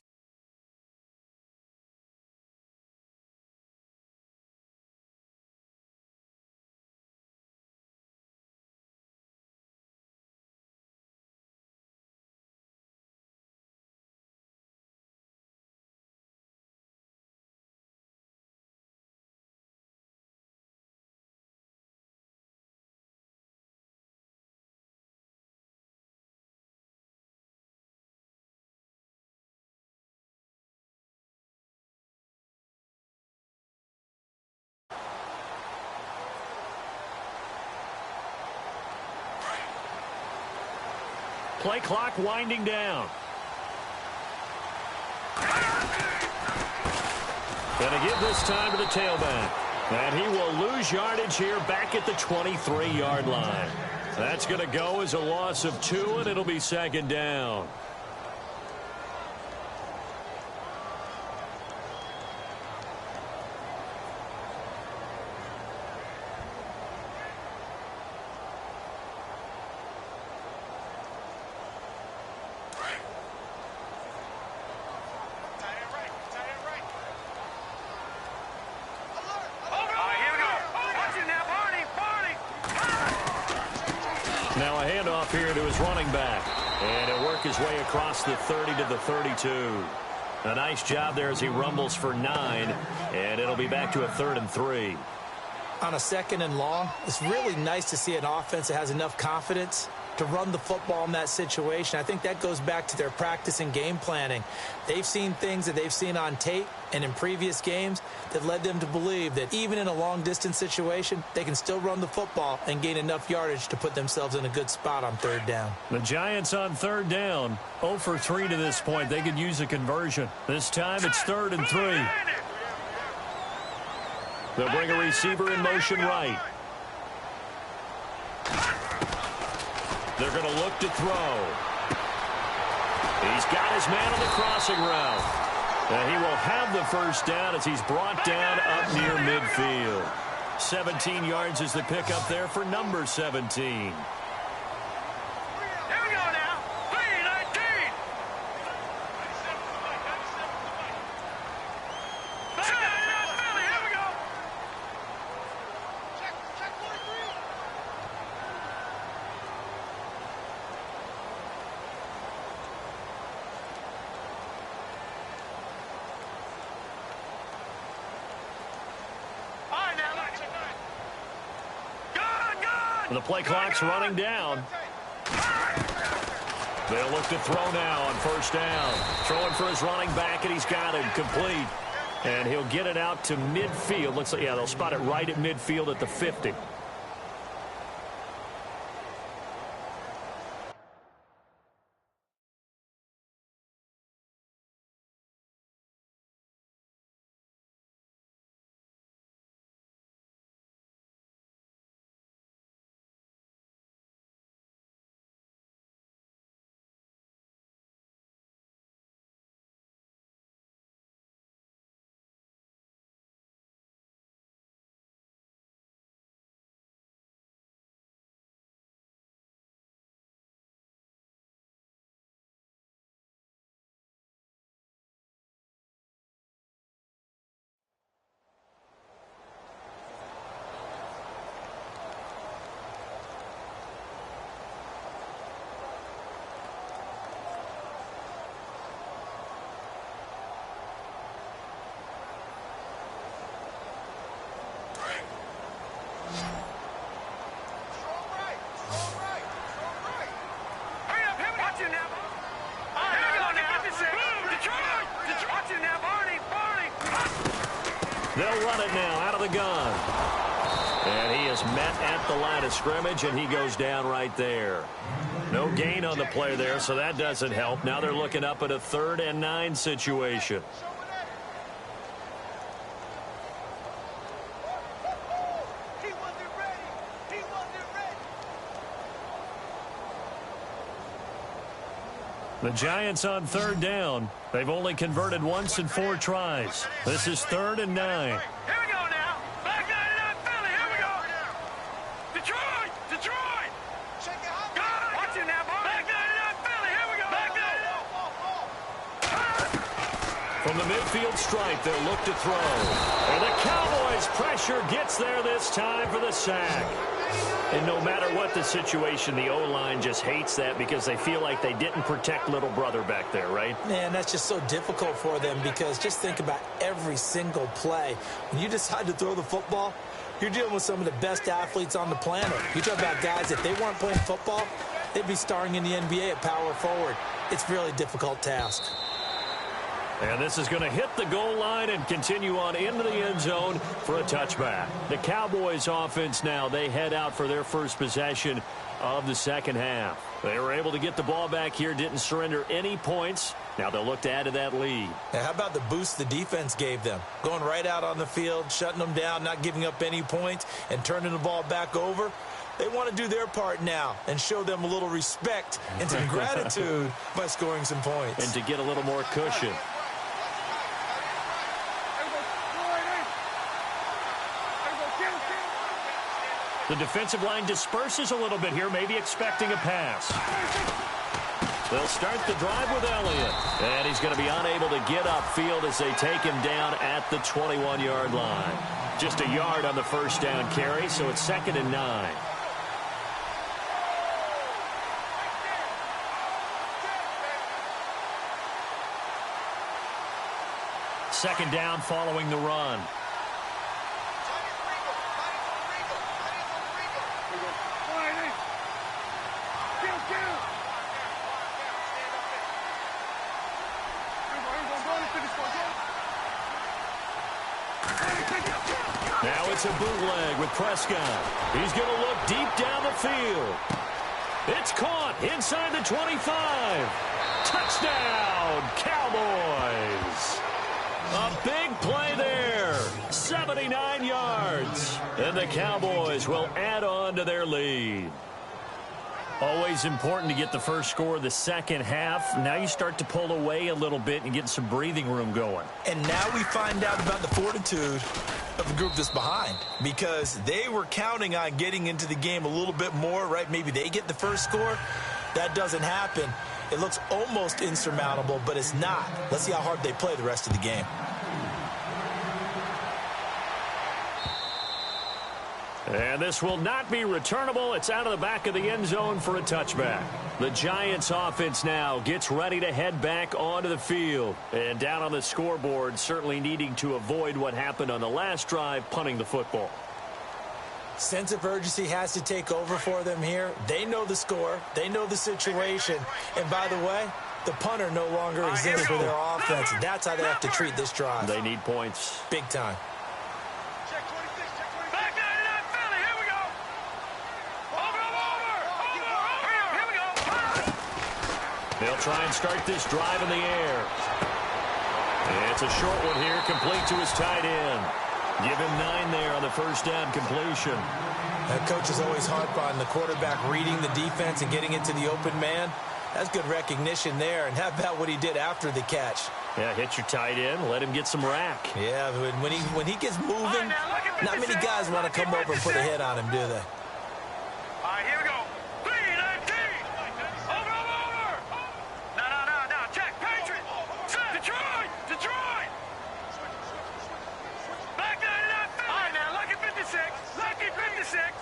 Play clock winding down. Going to give this time to the tailback. And he will lose yardage here back at the 23-yard line. That's going to go as a loss of 2, and it'll be second down. Now a handoff here to his running back. And he'll work his way across the 30 to the 32. A nice job there as he rumbles for 9. And it'll be back to a 3rd and 3. On a 2nd and long, it's really nice to see an offense that has enough confidence to run the football in that situation. I think that goes back to their practice and game planning. They've seen things that they've seen on tape and in previous games that led them to believe that even in a long-distance situation, they can still run the football and gain enough yardage to put themselves in a good spot on 3rd down. The Giants on 3rd down, 0 for 3 to this point. They could use a conversion. This time it's 3rd and 3. They'll bring a receiver in motion right. They're going to look to throw. He's got his man on the crossing route. And he will have the first down as he's brought down up near midfield. 17 yards is the pickup there for number 17. The play clock's running down. They'll look to throw now on 1st down. Throwing for his running back, and he's got it complete. And he'll get it out to midfield. Looks like, yeah, they'll spot it right at midfield at the 50. They'll run it now out of the gun. And he is met at the line of scrimmage, and he goes down right there. No gain on the play there, so that doesn't help. Now they're looking up at a 3rd and 9 situation. The Giants on 3rd down. They've only converted once in 4 tries. This is 3rd and 9. Here we go now. Back 99 Philly. Here we go. Detroit. Detroit. God, watch it now, boy. Back 99 Philly. Here we go. Back 99. From the midfield stripe, they'll look to throw. And the Cowboys' pressure gets there this time for the sack. And no matter what the situation, the O-line just hates that because they feel like they didn't protect little brother back there, right? Man, that's just so difficult for them because just think about every single play. When you decide to throw the football, you're dealing with some of the best athletes on the planet. You talk about guys, if they weren't playing football, they'd be starring in the NBA at power forward. It's a really difficult task. And this is going to hit the goal line and continue on into the end zone for a touchback. The Cowboys offense now, they head out for their first possession of the second half. They were able to get the ball back here, didn't surrender any points. Now they'll look to add to that lead. Now, how about the boost the defense gave them? Going right out on the field, shutting them down, not giving up any points, and turning the ball back over. They want to do their part now and show them a little respect and some gratitude by scoring some points. And to get a little more cushion. The defensive line disperses a little bit here, maybe expecting a pass. They'll start the drive with Elliott. And he's going to be unable to get upfield as they take him down at the 21-yard line. Just a yard on the first down carry, so it's 2nd and 9. Second down following the run. Now it's a bootleg with Prescott. He's going to look deep down the field. It's caught inside the 25. Touchdown, Cowboys. A big play there. 79 yards. And the Cowboys will add on to their lead. Always important to get the first score of the second half. Now you start to pull away a little bit and get some breathing room going. And now we find out about the fortitude of the group that's behind, because they were counting on getting into the game a little bit more, right? Maybe they get the first score. That doesn't happen. It looks almost insurmountable, but it's not. Let's see how hard they play the rest of the game. And this will not be returnable. It's out of the back of the end zone for a touchback. The Giants offense now gets ready to head back onto the field. And down on the scoreboard, certainly needing to avoid what happened on the last drive, punting the football. Sense of urgency has to take over for them here. They know the score. They know the situation. And by the way, the punter no longer exists for their offense. That's how they have to treat this drive. They need points. Big time. They'll try and start this drive in the air. It's a short one here, complete to his tight end. Give him 9 there on the first down completion. That coach is always harp on the quarterback reading the defense and getting into the open man. That's good recognition there. And how about what he did after the catch? Yeah, hit your tight end, let him get some rack. Yeah, when he gets moving, not many guys want to come over and put a hit on him, do they? All right, here we go. Detroit! Back 99 Philly! All right, now, lucky 56. Lucky 56.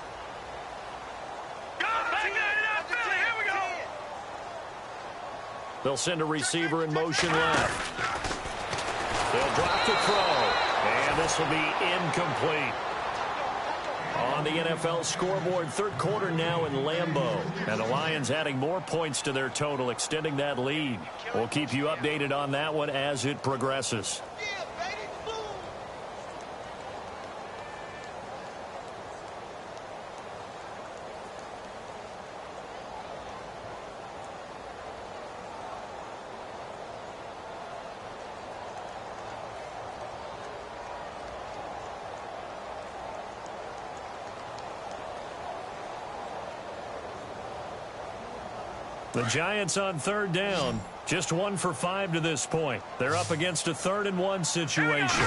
Go! Back 99 Philly, here we go! They'll send a receiver in motion left. They'll drop the throw. And this will be incomplete. On the NFL scoreboard, third quarter now in Lambeau. And the Lions adding more points to their total, extending that lead. We'll keep you updated on that one as it progresses. The Giants on third down. Just 1 for 5 to this point. They're up against a 3rd-and-1 situation.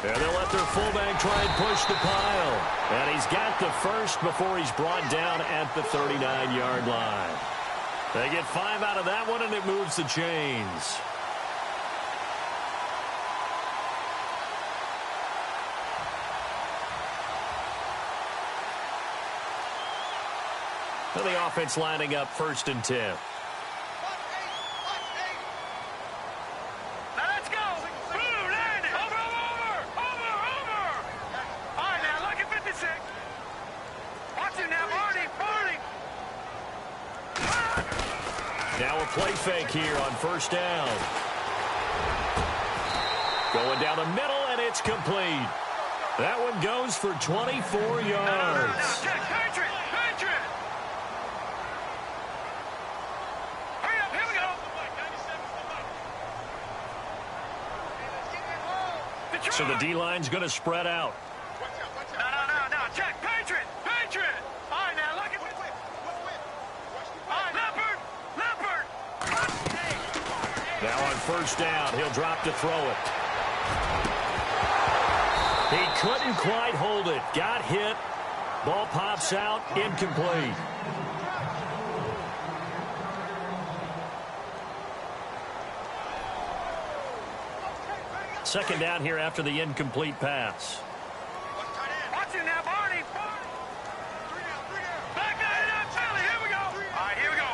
And they'll let their fullback try and push the pile. And he's got the first before he's brought down at the 39-yard line. They get 5 out of that one, and it moves the chains. And the offense lining up 1st and 10. Now let's go. Blue, land it. Over. All right, now look at 56. Watch it now, Barney. Now a play fake here on 1st down. Going down the middle, and it's complete. That one goes for 24 yards. Now, check, Patriot. Hurry up, here we go. So the D-line's going to spread out. No, check, Patriot. All right, now look at all right, Leopard. Now on 1st down, he'll drop to throw it. He couldn't quite hold it. Got hit. Ball pops out. Incomplete. Second down here after the incomplete pass. Watch it now, Barney. Back 99, Philly. Here we go. All right, here we go.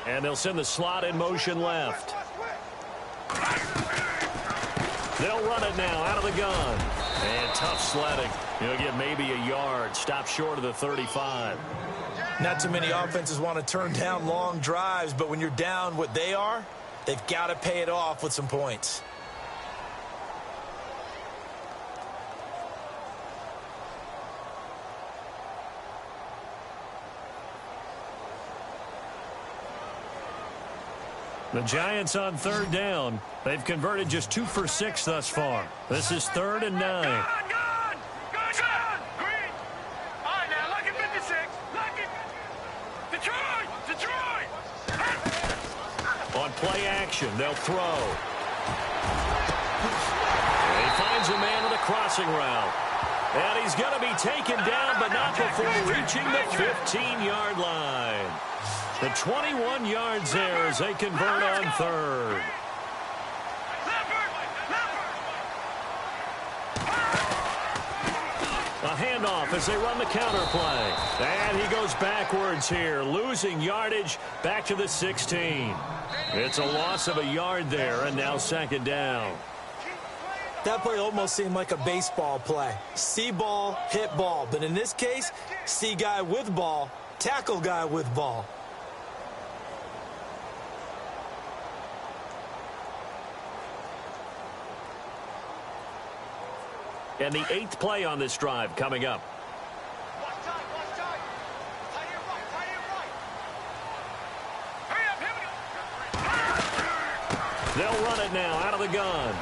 3-19. And they'll send the slot in motion left. They'll run it now out of the gun. And tough sledding. He'll get maybe a yard. Stop short of the 35. Not too many offenses want to turn down long drives, but when you're down what they are, they've got to pay it off with some points. The Giants on 3rd down. They've converted just 2 for 6 thus far. This is 3rd and 9. Gone. Green. All right, now look at 56. Look at Detroit. On play action, they'll throw. And he finds a man with a crossing route. And he's going to be taken down, but not before reaching the 15-yard line. The 21 yards there as they convert on 3rd. A handoff as they run the counter play. And he goes backwards here, losing yardage back to the 16. It's a loss of a yard there, and now 2nd down. That play almost seemed like a baseball play. See ball, hit ball. But in this case, see guy with ball, tackle guy with ball. And the 8th play on this drive coming up. They'll run it now out of the gun.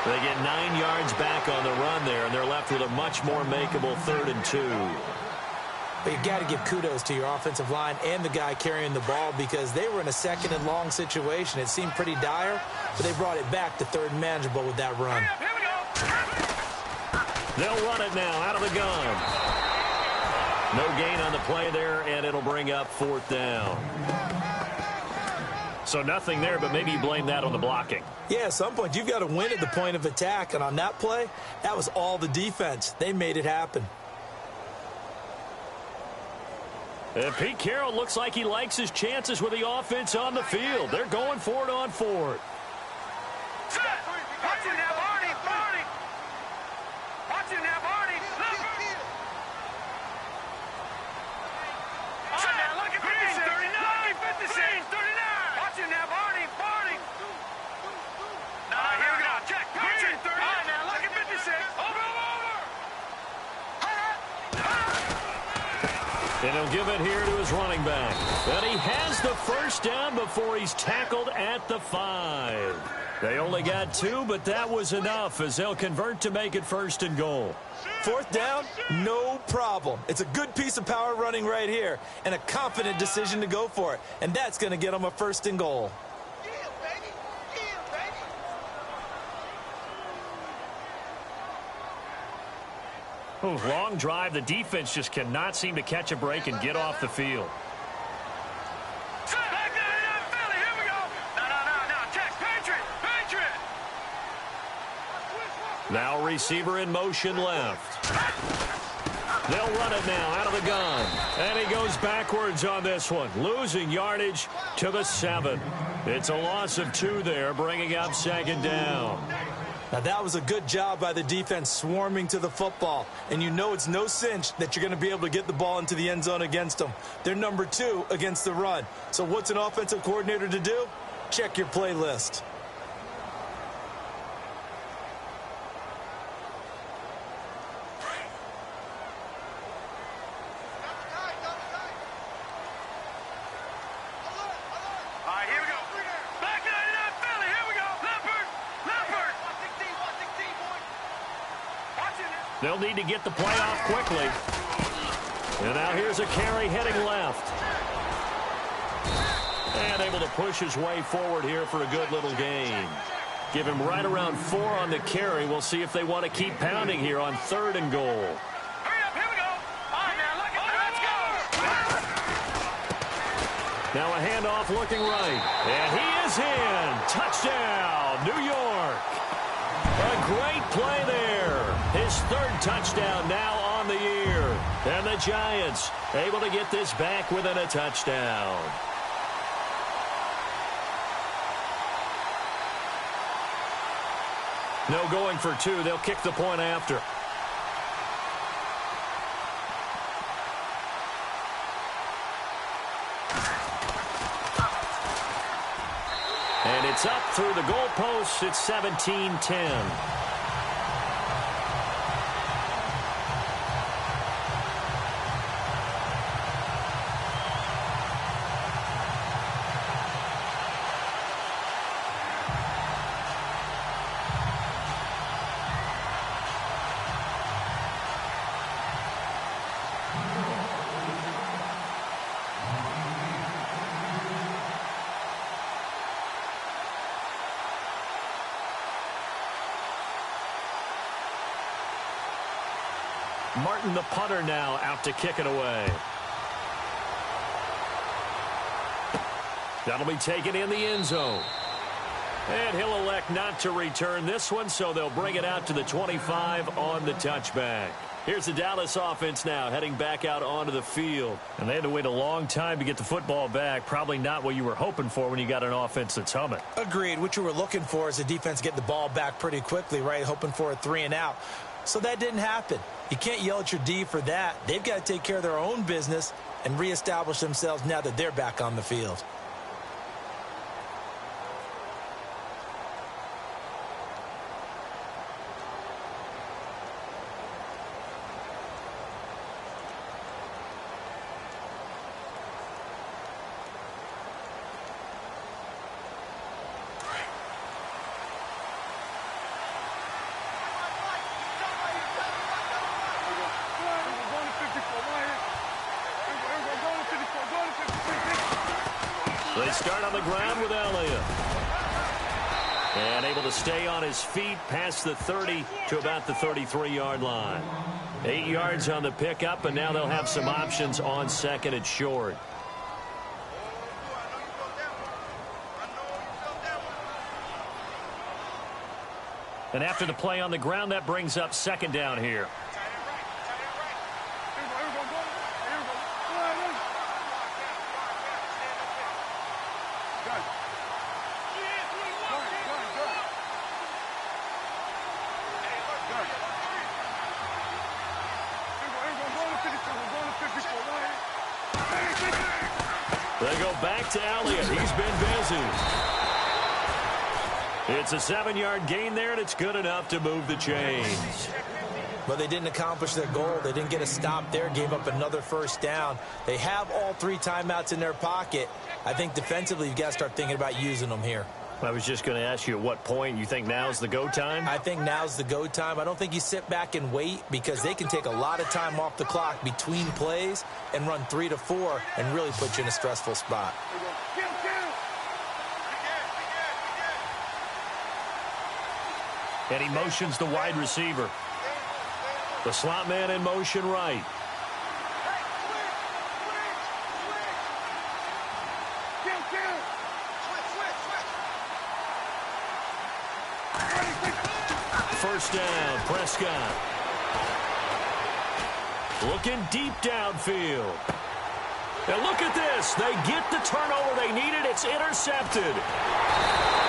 They get 9 yards back on the run there, and they're left with a much more makeable 3rd and 2. But you got to give kudos to your offensive line and the guy carrying the ball because they were in a 2nd and long situation. It seemed pretty dire, but they brought it back to 3rd and manageable with that run. They'll run it now out of the gun. No gain on the play there, and it'll bring up 4th down. So nothing there, but maybe you blame that on the blocking. Yeah, at some point you've got to win at the point of attack, and on that play, that was all the defense. They made it happen. And Pete Carroll looks like he likes his chances with the offense on the field. They're going for it on 4th. Watch it now, Barney. Watch it now, Barney. All right, now look at 56. 39. Watch it now, Barney. Now, here we go. Check. Patriot. All right, now look at 56. Over. And And he'll give it here to his running back. And he has the first down before he's tackled at the 5. They only got 2, but that was enough as they'll convert to make it 1st and goal. 4th down, no problem. It's a good piece of power running right here and a confident decision to go for it. And that's going to get them a 1st and goal. Ooh, long drive. The defense just cannot seem to catch a break and get off the field. Now receiver in motion left. They'll run it now out of the gun. And he goes backwards on this one, losing yardage to the 7. It's a loss of 2 there, bringing up 2nd down. Now, that was a good job by the defense swarming to the football. And you know it's no cinch that you're going to be able to get the ball into the end zone against them. They're number 2 against the run. So what's an offensive coordinator to do? Check your playlist. They'll need to get the play off quickly. And now here's a carry heading left. And able to push his way forward here for a good little gain. Give him right around 4 on the carry. We'll see if they want to keep pounding here on 3rd and goal. Hurry up, here we go. All right, now, look at let's go. Now a handoff looking right. And he is in. Touchdown, New York. A great play there. His 3rd touchdown now on the year. And the Giants able to get this back within a touchdown. No going for 2. They'll kick the point after. And it's up through the goalposts. It's 17-10. Martin, the punter, now out to kick it away. That'll be taken in the end zone. And he'll elect not to return this one, so they'll bring it out to the 25 on the touchback. Here's the Dallas offense now heading back out onto the field. And they had to wait a long time to get the football back. Probably not what you were hoping for when you got an offense that's humming. Agreed. What you were looking for is the defense get the ball back pretty quickly, right? Hoping for a 3 and out. So that didn't happen. You can't yell at your D for that. They've got to take care of their own business and reestablish themselves now that they're back on the field. They start on the ground with Elliott. And able to stay on his feet past the 30 to about the 33-yard line. 8 yards on the pickup, and now they'll have some options on 2nd and short. And after the play on the ground, that brings up 2nd down here. They go back to Elliott. He's been busy. It's a 7-yard gain there, and it's good enough to move the chains. But they didn't accomplish their goal. They didn't get a stop there, gave up another first down. They have all 3 timeouts in their pocket. I think defensively you've got to start thinking about using them here. I was just going to ask you at what point you think now's the go time? I think now's the go time. I don't think you sit back and wait because they can take a lot of time off the clock between plays and run 3 to 4 and really put you in a stressful spot. And he motions the wide receiver. The slot man in motion right. First down, Prescott. Looking deep downfield. And look at this. They get the turnover they needed. It's intercepted.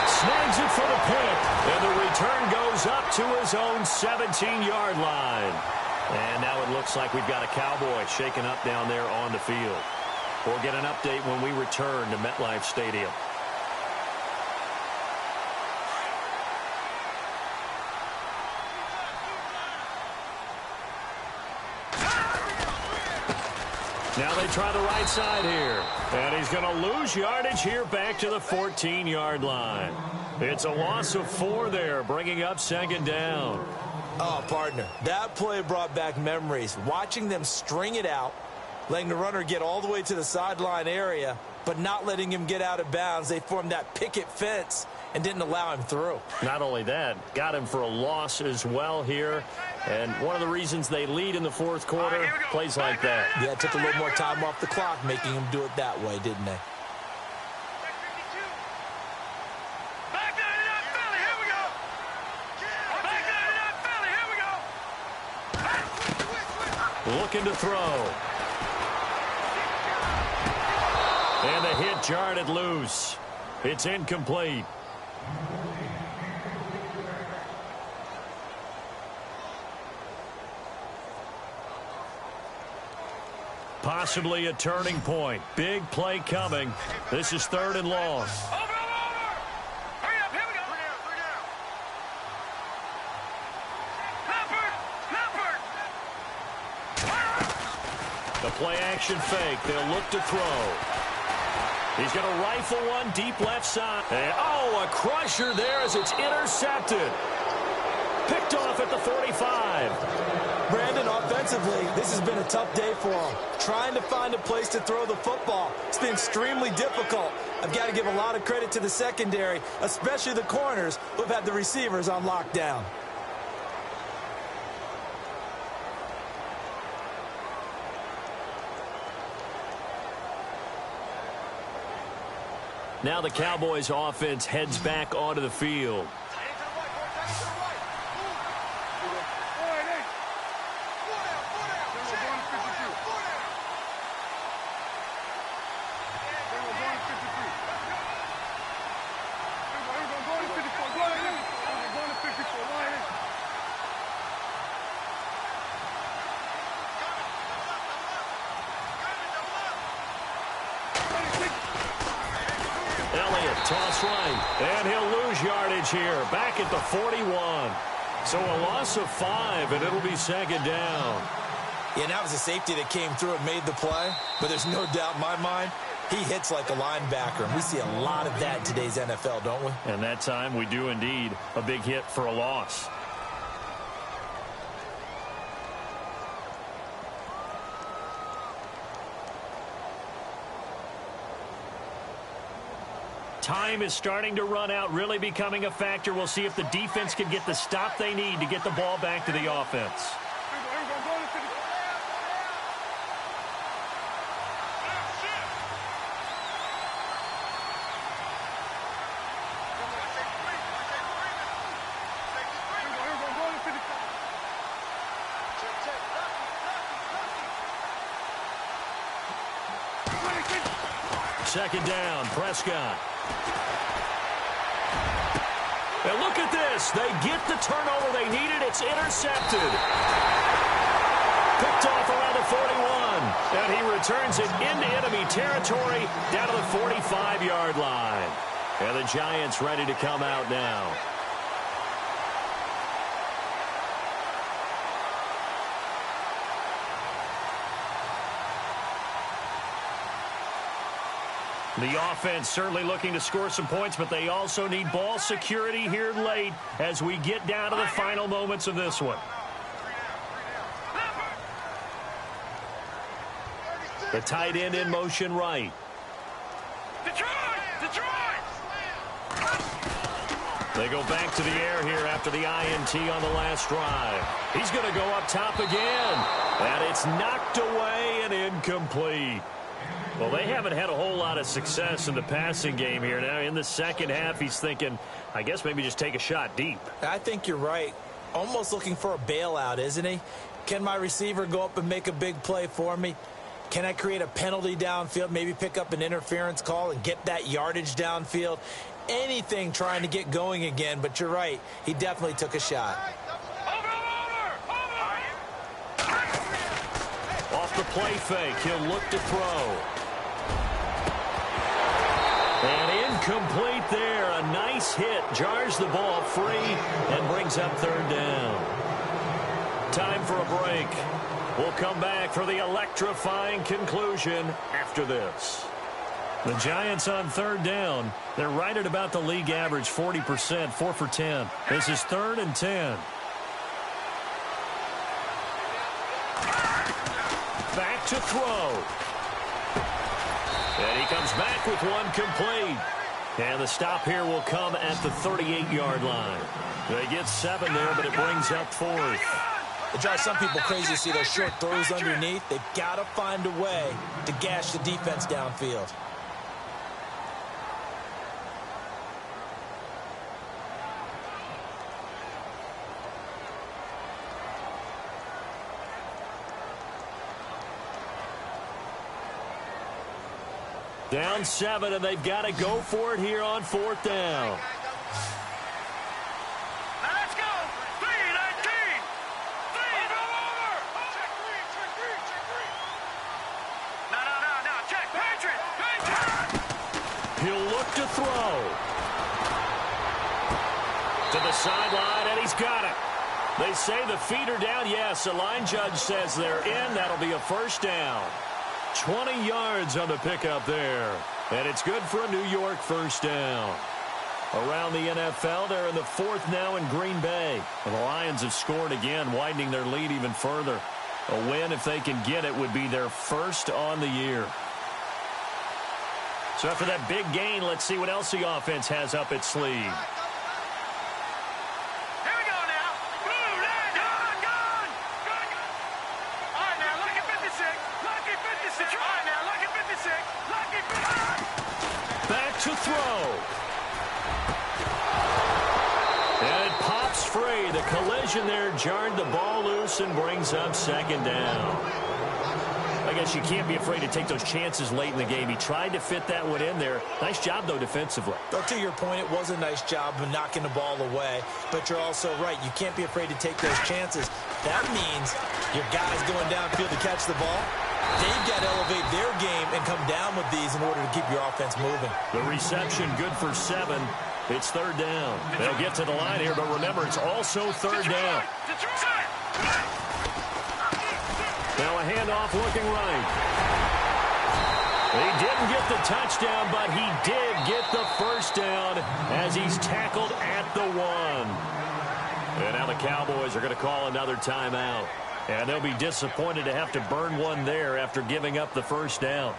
Snags it for the pick. And the return goes up to his own 17-yard line. And now it looks like we've got a Cowboy shaken up down there on the field. We'll get an update when we return to MetLife Stadium. Now they try the right side here. And he's going to lose yardage here back to the 14-yard line. It's a loss of 4 there, bringing up second down. Oh, partner, that play brought back memories. Watching them string it out, letting the runner get all the way to the sideline area, but not letting him get out of bounds. They formed that picket fence and didn't allow him through. Not only that, got him for a loss as well here. And one of the reasons they lead in the fourth quarter, plays like that. Yeah, it took a little more time off the clock, making him do it that way, didn't they? Looking to throw. And the hit jarred it loose. It's incomplete. Possibly a turning point. Big play coming. This is 3rd and long. The play action fake. They'll look to throw. He's going to rifle one deep left side. And, oh, a crusher there as it's intercepted. Picked off at the 45. Brandon, offensively, this has been a tough day for him. Trying to find a place to throw the football. It's been extremely difficult. I've got to give a lot of credit to the secondary, especially the corners who have had the receivers on lockdown. Now the Cowboys offense heads back onto the field. Toss right, and he'll lose yardage here, back at the 41. So a loss of 5, and it'll be second down. Yeah, that was a safety that came through and made the play, but there's no doubt in my mind, he hits like a linebacker, and we see a lot of that in today's NFL, don't we? And that time we do indeed a big hit for a loss. Time is starting to run out, really becoming a factor. We'll see if the defense can get the stop they need to get the ball back to the offense. Second down, Prescott. And look at this. They get the turnover they needed. It's intercepted. Picked off around the 41. And he returns it into enemy territory down to the 45-yard line. And the Giants ready to come out now. The offense certainly looking to score some points, but they also need ball security here late as we get down to the final moments of this one. The tight end in motion right. They go back to the air here after the INT on the last drive. He's going to go up top again. And it's knocked away and incomplete. Well, they haven't had a whole lot of success in the passing game here. Now, in the second half, he's thinking, I guess maybe just take a shot deep. I think you're right. Almost looking for a bailout, isn't he? Can my receiver go up and make a big play for me? Can I create a penalty downfield, maybe pick up an interference call and get that yardage downfield? Anything trying to get going again, but you're right. He definitely took a shot. Off the play fake, he'll look to throw. And incomplete there. A nice hit. Jars the ball free and brings up third down. Time for a break. We'll come back for the electrifying conclusion after this. The Giants on third down. They're right at about the league average, 40%, 4 for 10. This is 3rd and 10. Back to throw. And he comes back with one complete. And the stop here will come at the 38-yard line. They get 7 there, but it brings up 4th. It drives some people crazy to see those short throws underneath. They've got to find a way to gash the defense downfield. Down 7, and they've got to go for it here on 4th down. Let's go. 3-19. No. Check. Patriot. He'll look to throw. To the sideline, and he's got it. They say the feet are down. Yes, the line judge says they're in. That'll be a first down. 20 yards on the pickup there. And it's good for a New York first down. Around the NFL, they're in the 4th now in Green Bay. And the Lions have scored again, widening their lead even further. A win, if they can get it, would be their first on the year. So after that big gain, let's see what else the offense has up its sleeve. Back to throw. And it pops free. The collision there jarred the ball loose and brings up 2nd down. I guess you can't be afraid to take those chances late in the game. He tried to fit that one in there. Nice job, though, defensively. But to your point, it was a nice job of knocking the ball away. But you're also right. You can't be afraid to take those chances. That means your guys going downfield to catch the ball, they've got to elevate their game and come down with these in order to keep your offense moving. The reception good for 7. It's 3rd down. They'll get to the line here, but remember, it's also 3rd down. Now a handoff looking right. He didn't get the touchdown, but he did get the first down as he's tackled at the 1. And now the Cowboys are going to call another timeout. And they'll be disappointed to have to burn one there after giving up the first down.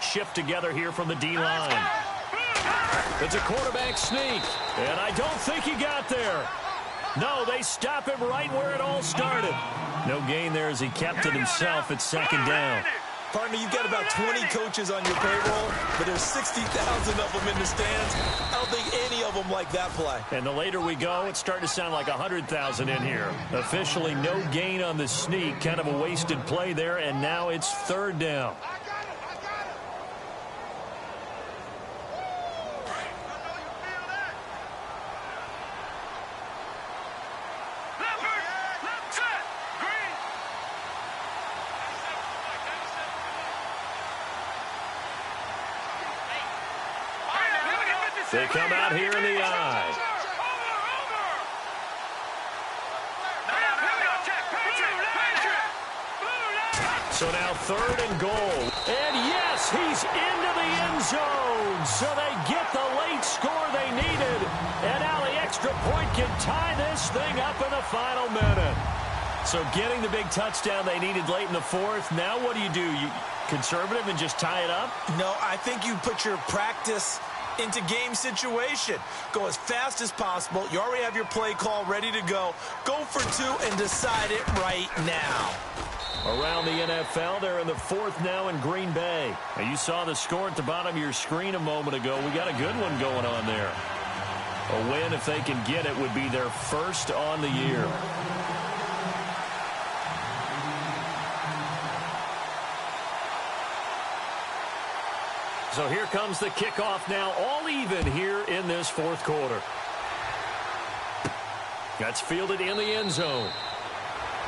Shift together here from the D-line. It's a quarterback sneak, and I don't think he got there. No, they stop him right where it all started. No gain there as he kept it himself at 2nd down. Partner, you've got about 20 coaches on your payroll, but there's 60,000 of them in the stands. I don't think any of them like that play. And the later we go, it's starting to sound like 100,000 in here. Officially no gain on the sneak, kind of a wasted play there, and now it's 3rd down. They come out here in the I. So now 3rd and goal. And yes, he's into the end zone. So they get the late score they needed. And now the extra point can tie this thing up in the final minute. So getting the big touchdown they needed late in the 4th. Now what do? You conservative and just tie it up? No, I think you put your practice into game situation. Go as fast as possible. You already have your play call ready to go. Go for 2 and decide it right now. Around the NFL, they're in the 4th now in Green Bay. Now, you saw the score at the bottom of your screen a moment ago. We got a good one going on there. A win, if they can get it, would be their 1st on the year. So here comes the kickoff now, all even here in this 4th quarter. That's fielded in the end zone.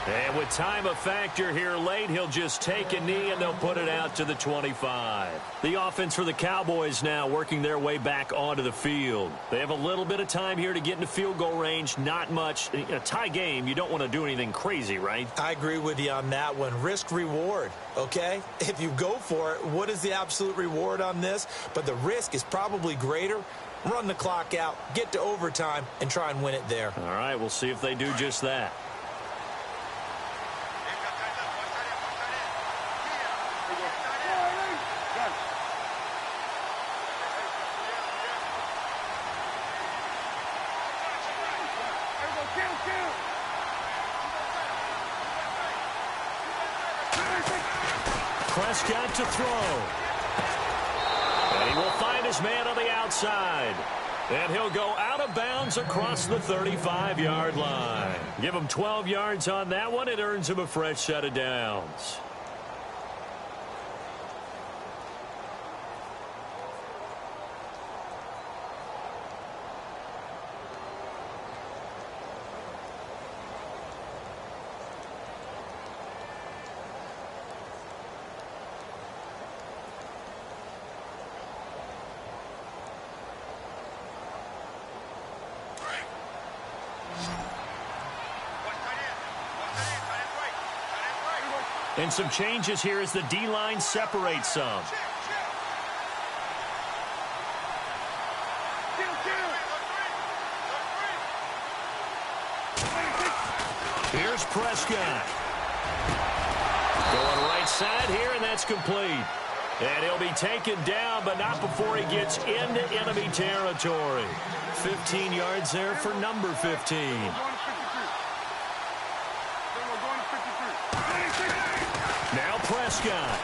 And with time a factor here late, he'll just take a knee and they'll put it out to the 25. The offense for the Cowboys now working their way back onto the field. They have a little bit of time here to get into field goal range, not much. A tie game, you don't want to do anything crazy, right? I agree with you on that one. Risk reward, okay? If you go for it, what is the absolute reward on this? But the risk is probably greater. Run the clock out, get to overtime, and try and win it there. All right, we'll see if they do just that. Prescott to throw. And he will find his man on the outside. And he'll go out of bounds across the 35-yard line. Give him 12 yards on that one. It earns him a fresh set of downs. And some changes here as the D-line separates some. Here's Prescott. Going right side here, and that's complete. And he'll be taken down, but not before he gets into enemy territory. 15 yards there for number 15. Now Prescott.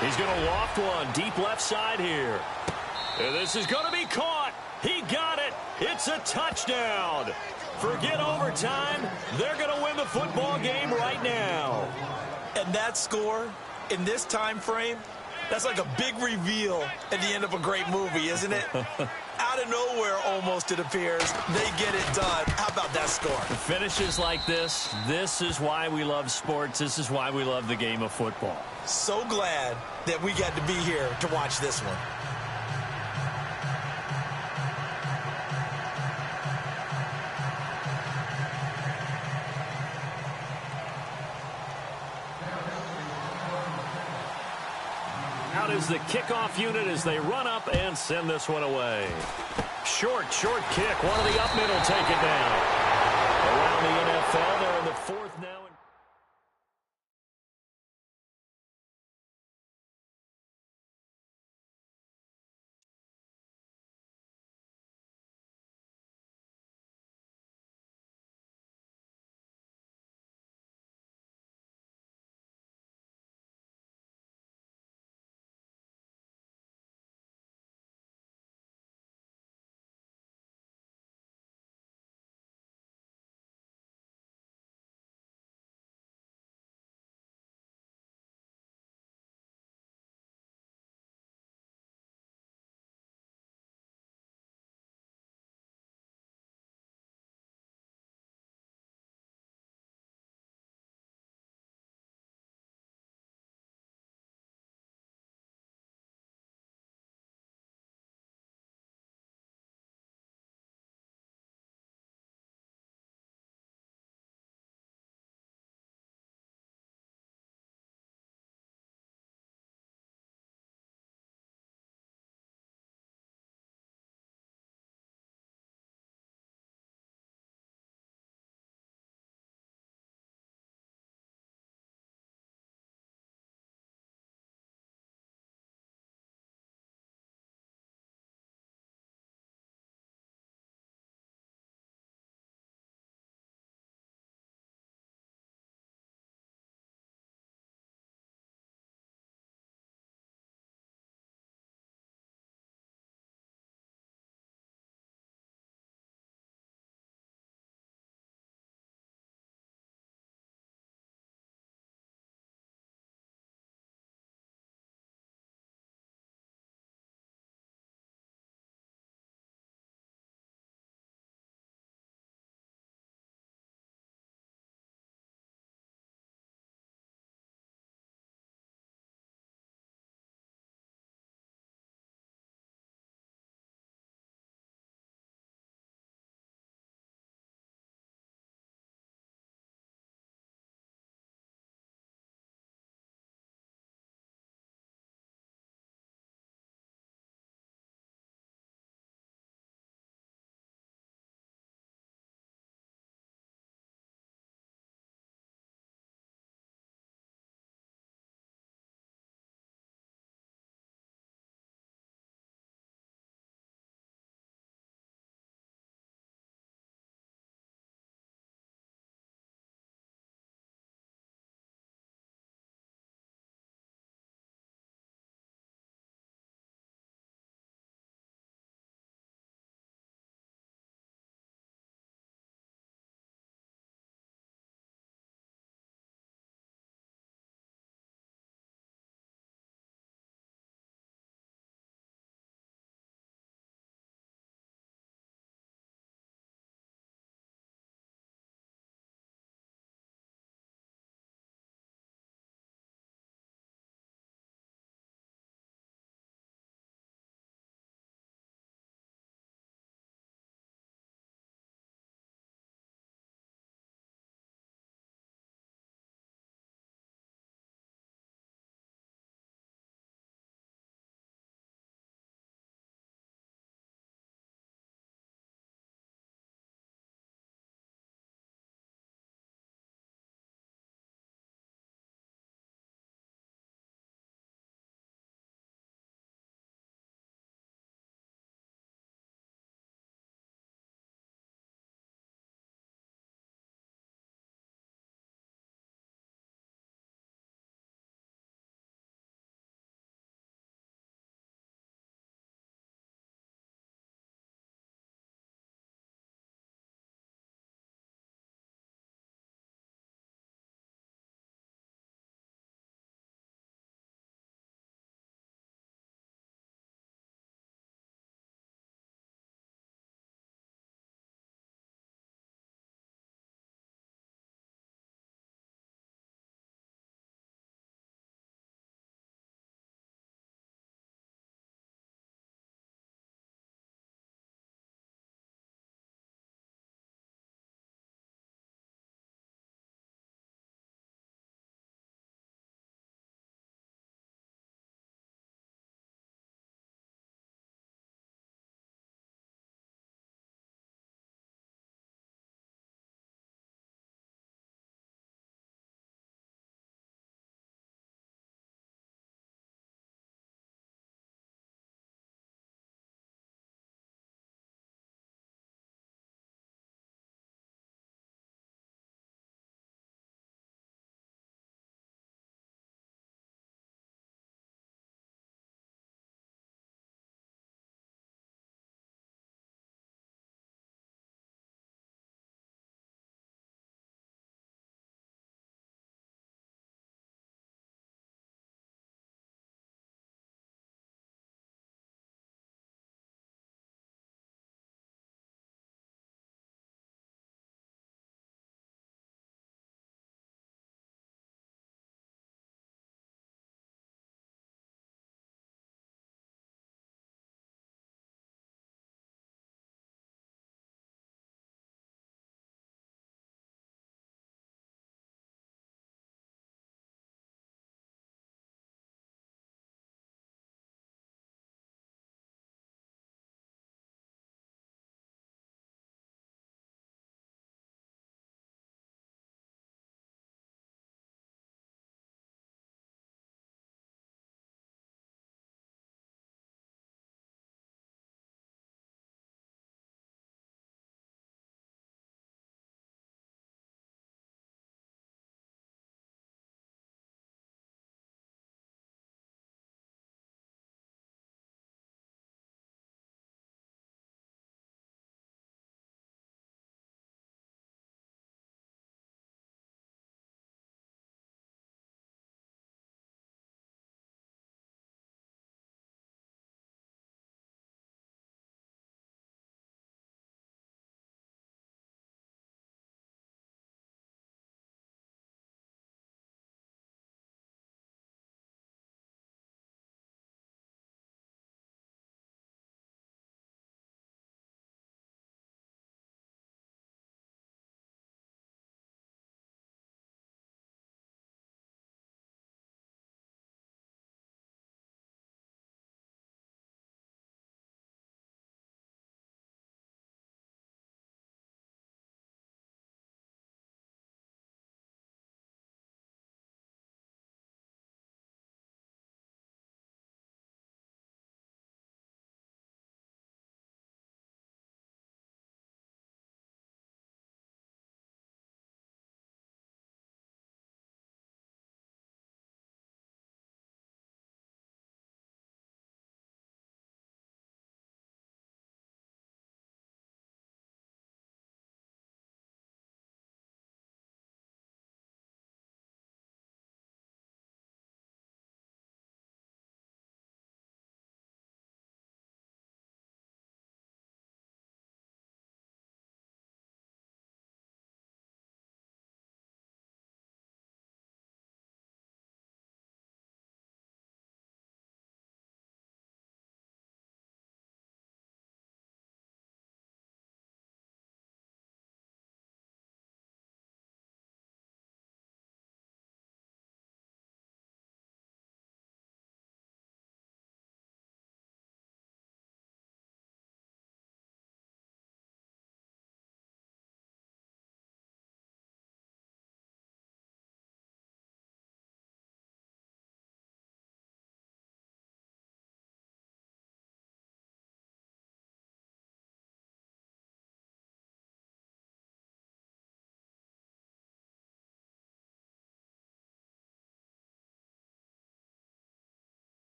He's going to loft one deep left side here. And this is going to be caught. He got it. It's a touchdown. Forget overtime. They're going to win the football game right now. And that score in this time frame, that's like a big reveal at the end of a great movie, isn't it? Out of nowhere, almost, it appears, they get it done. How about that score? Finishes like this is why we love sports. This is why we love the game of football. So glad that we got to be here to watch this one. Out is the kickoff unit as they run up and send this one away. Short kick. One of the up middle take it down.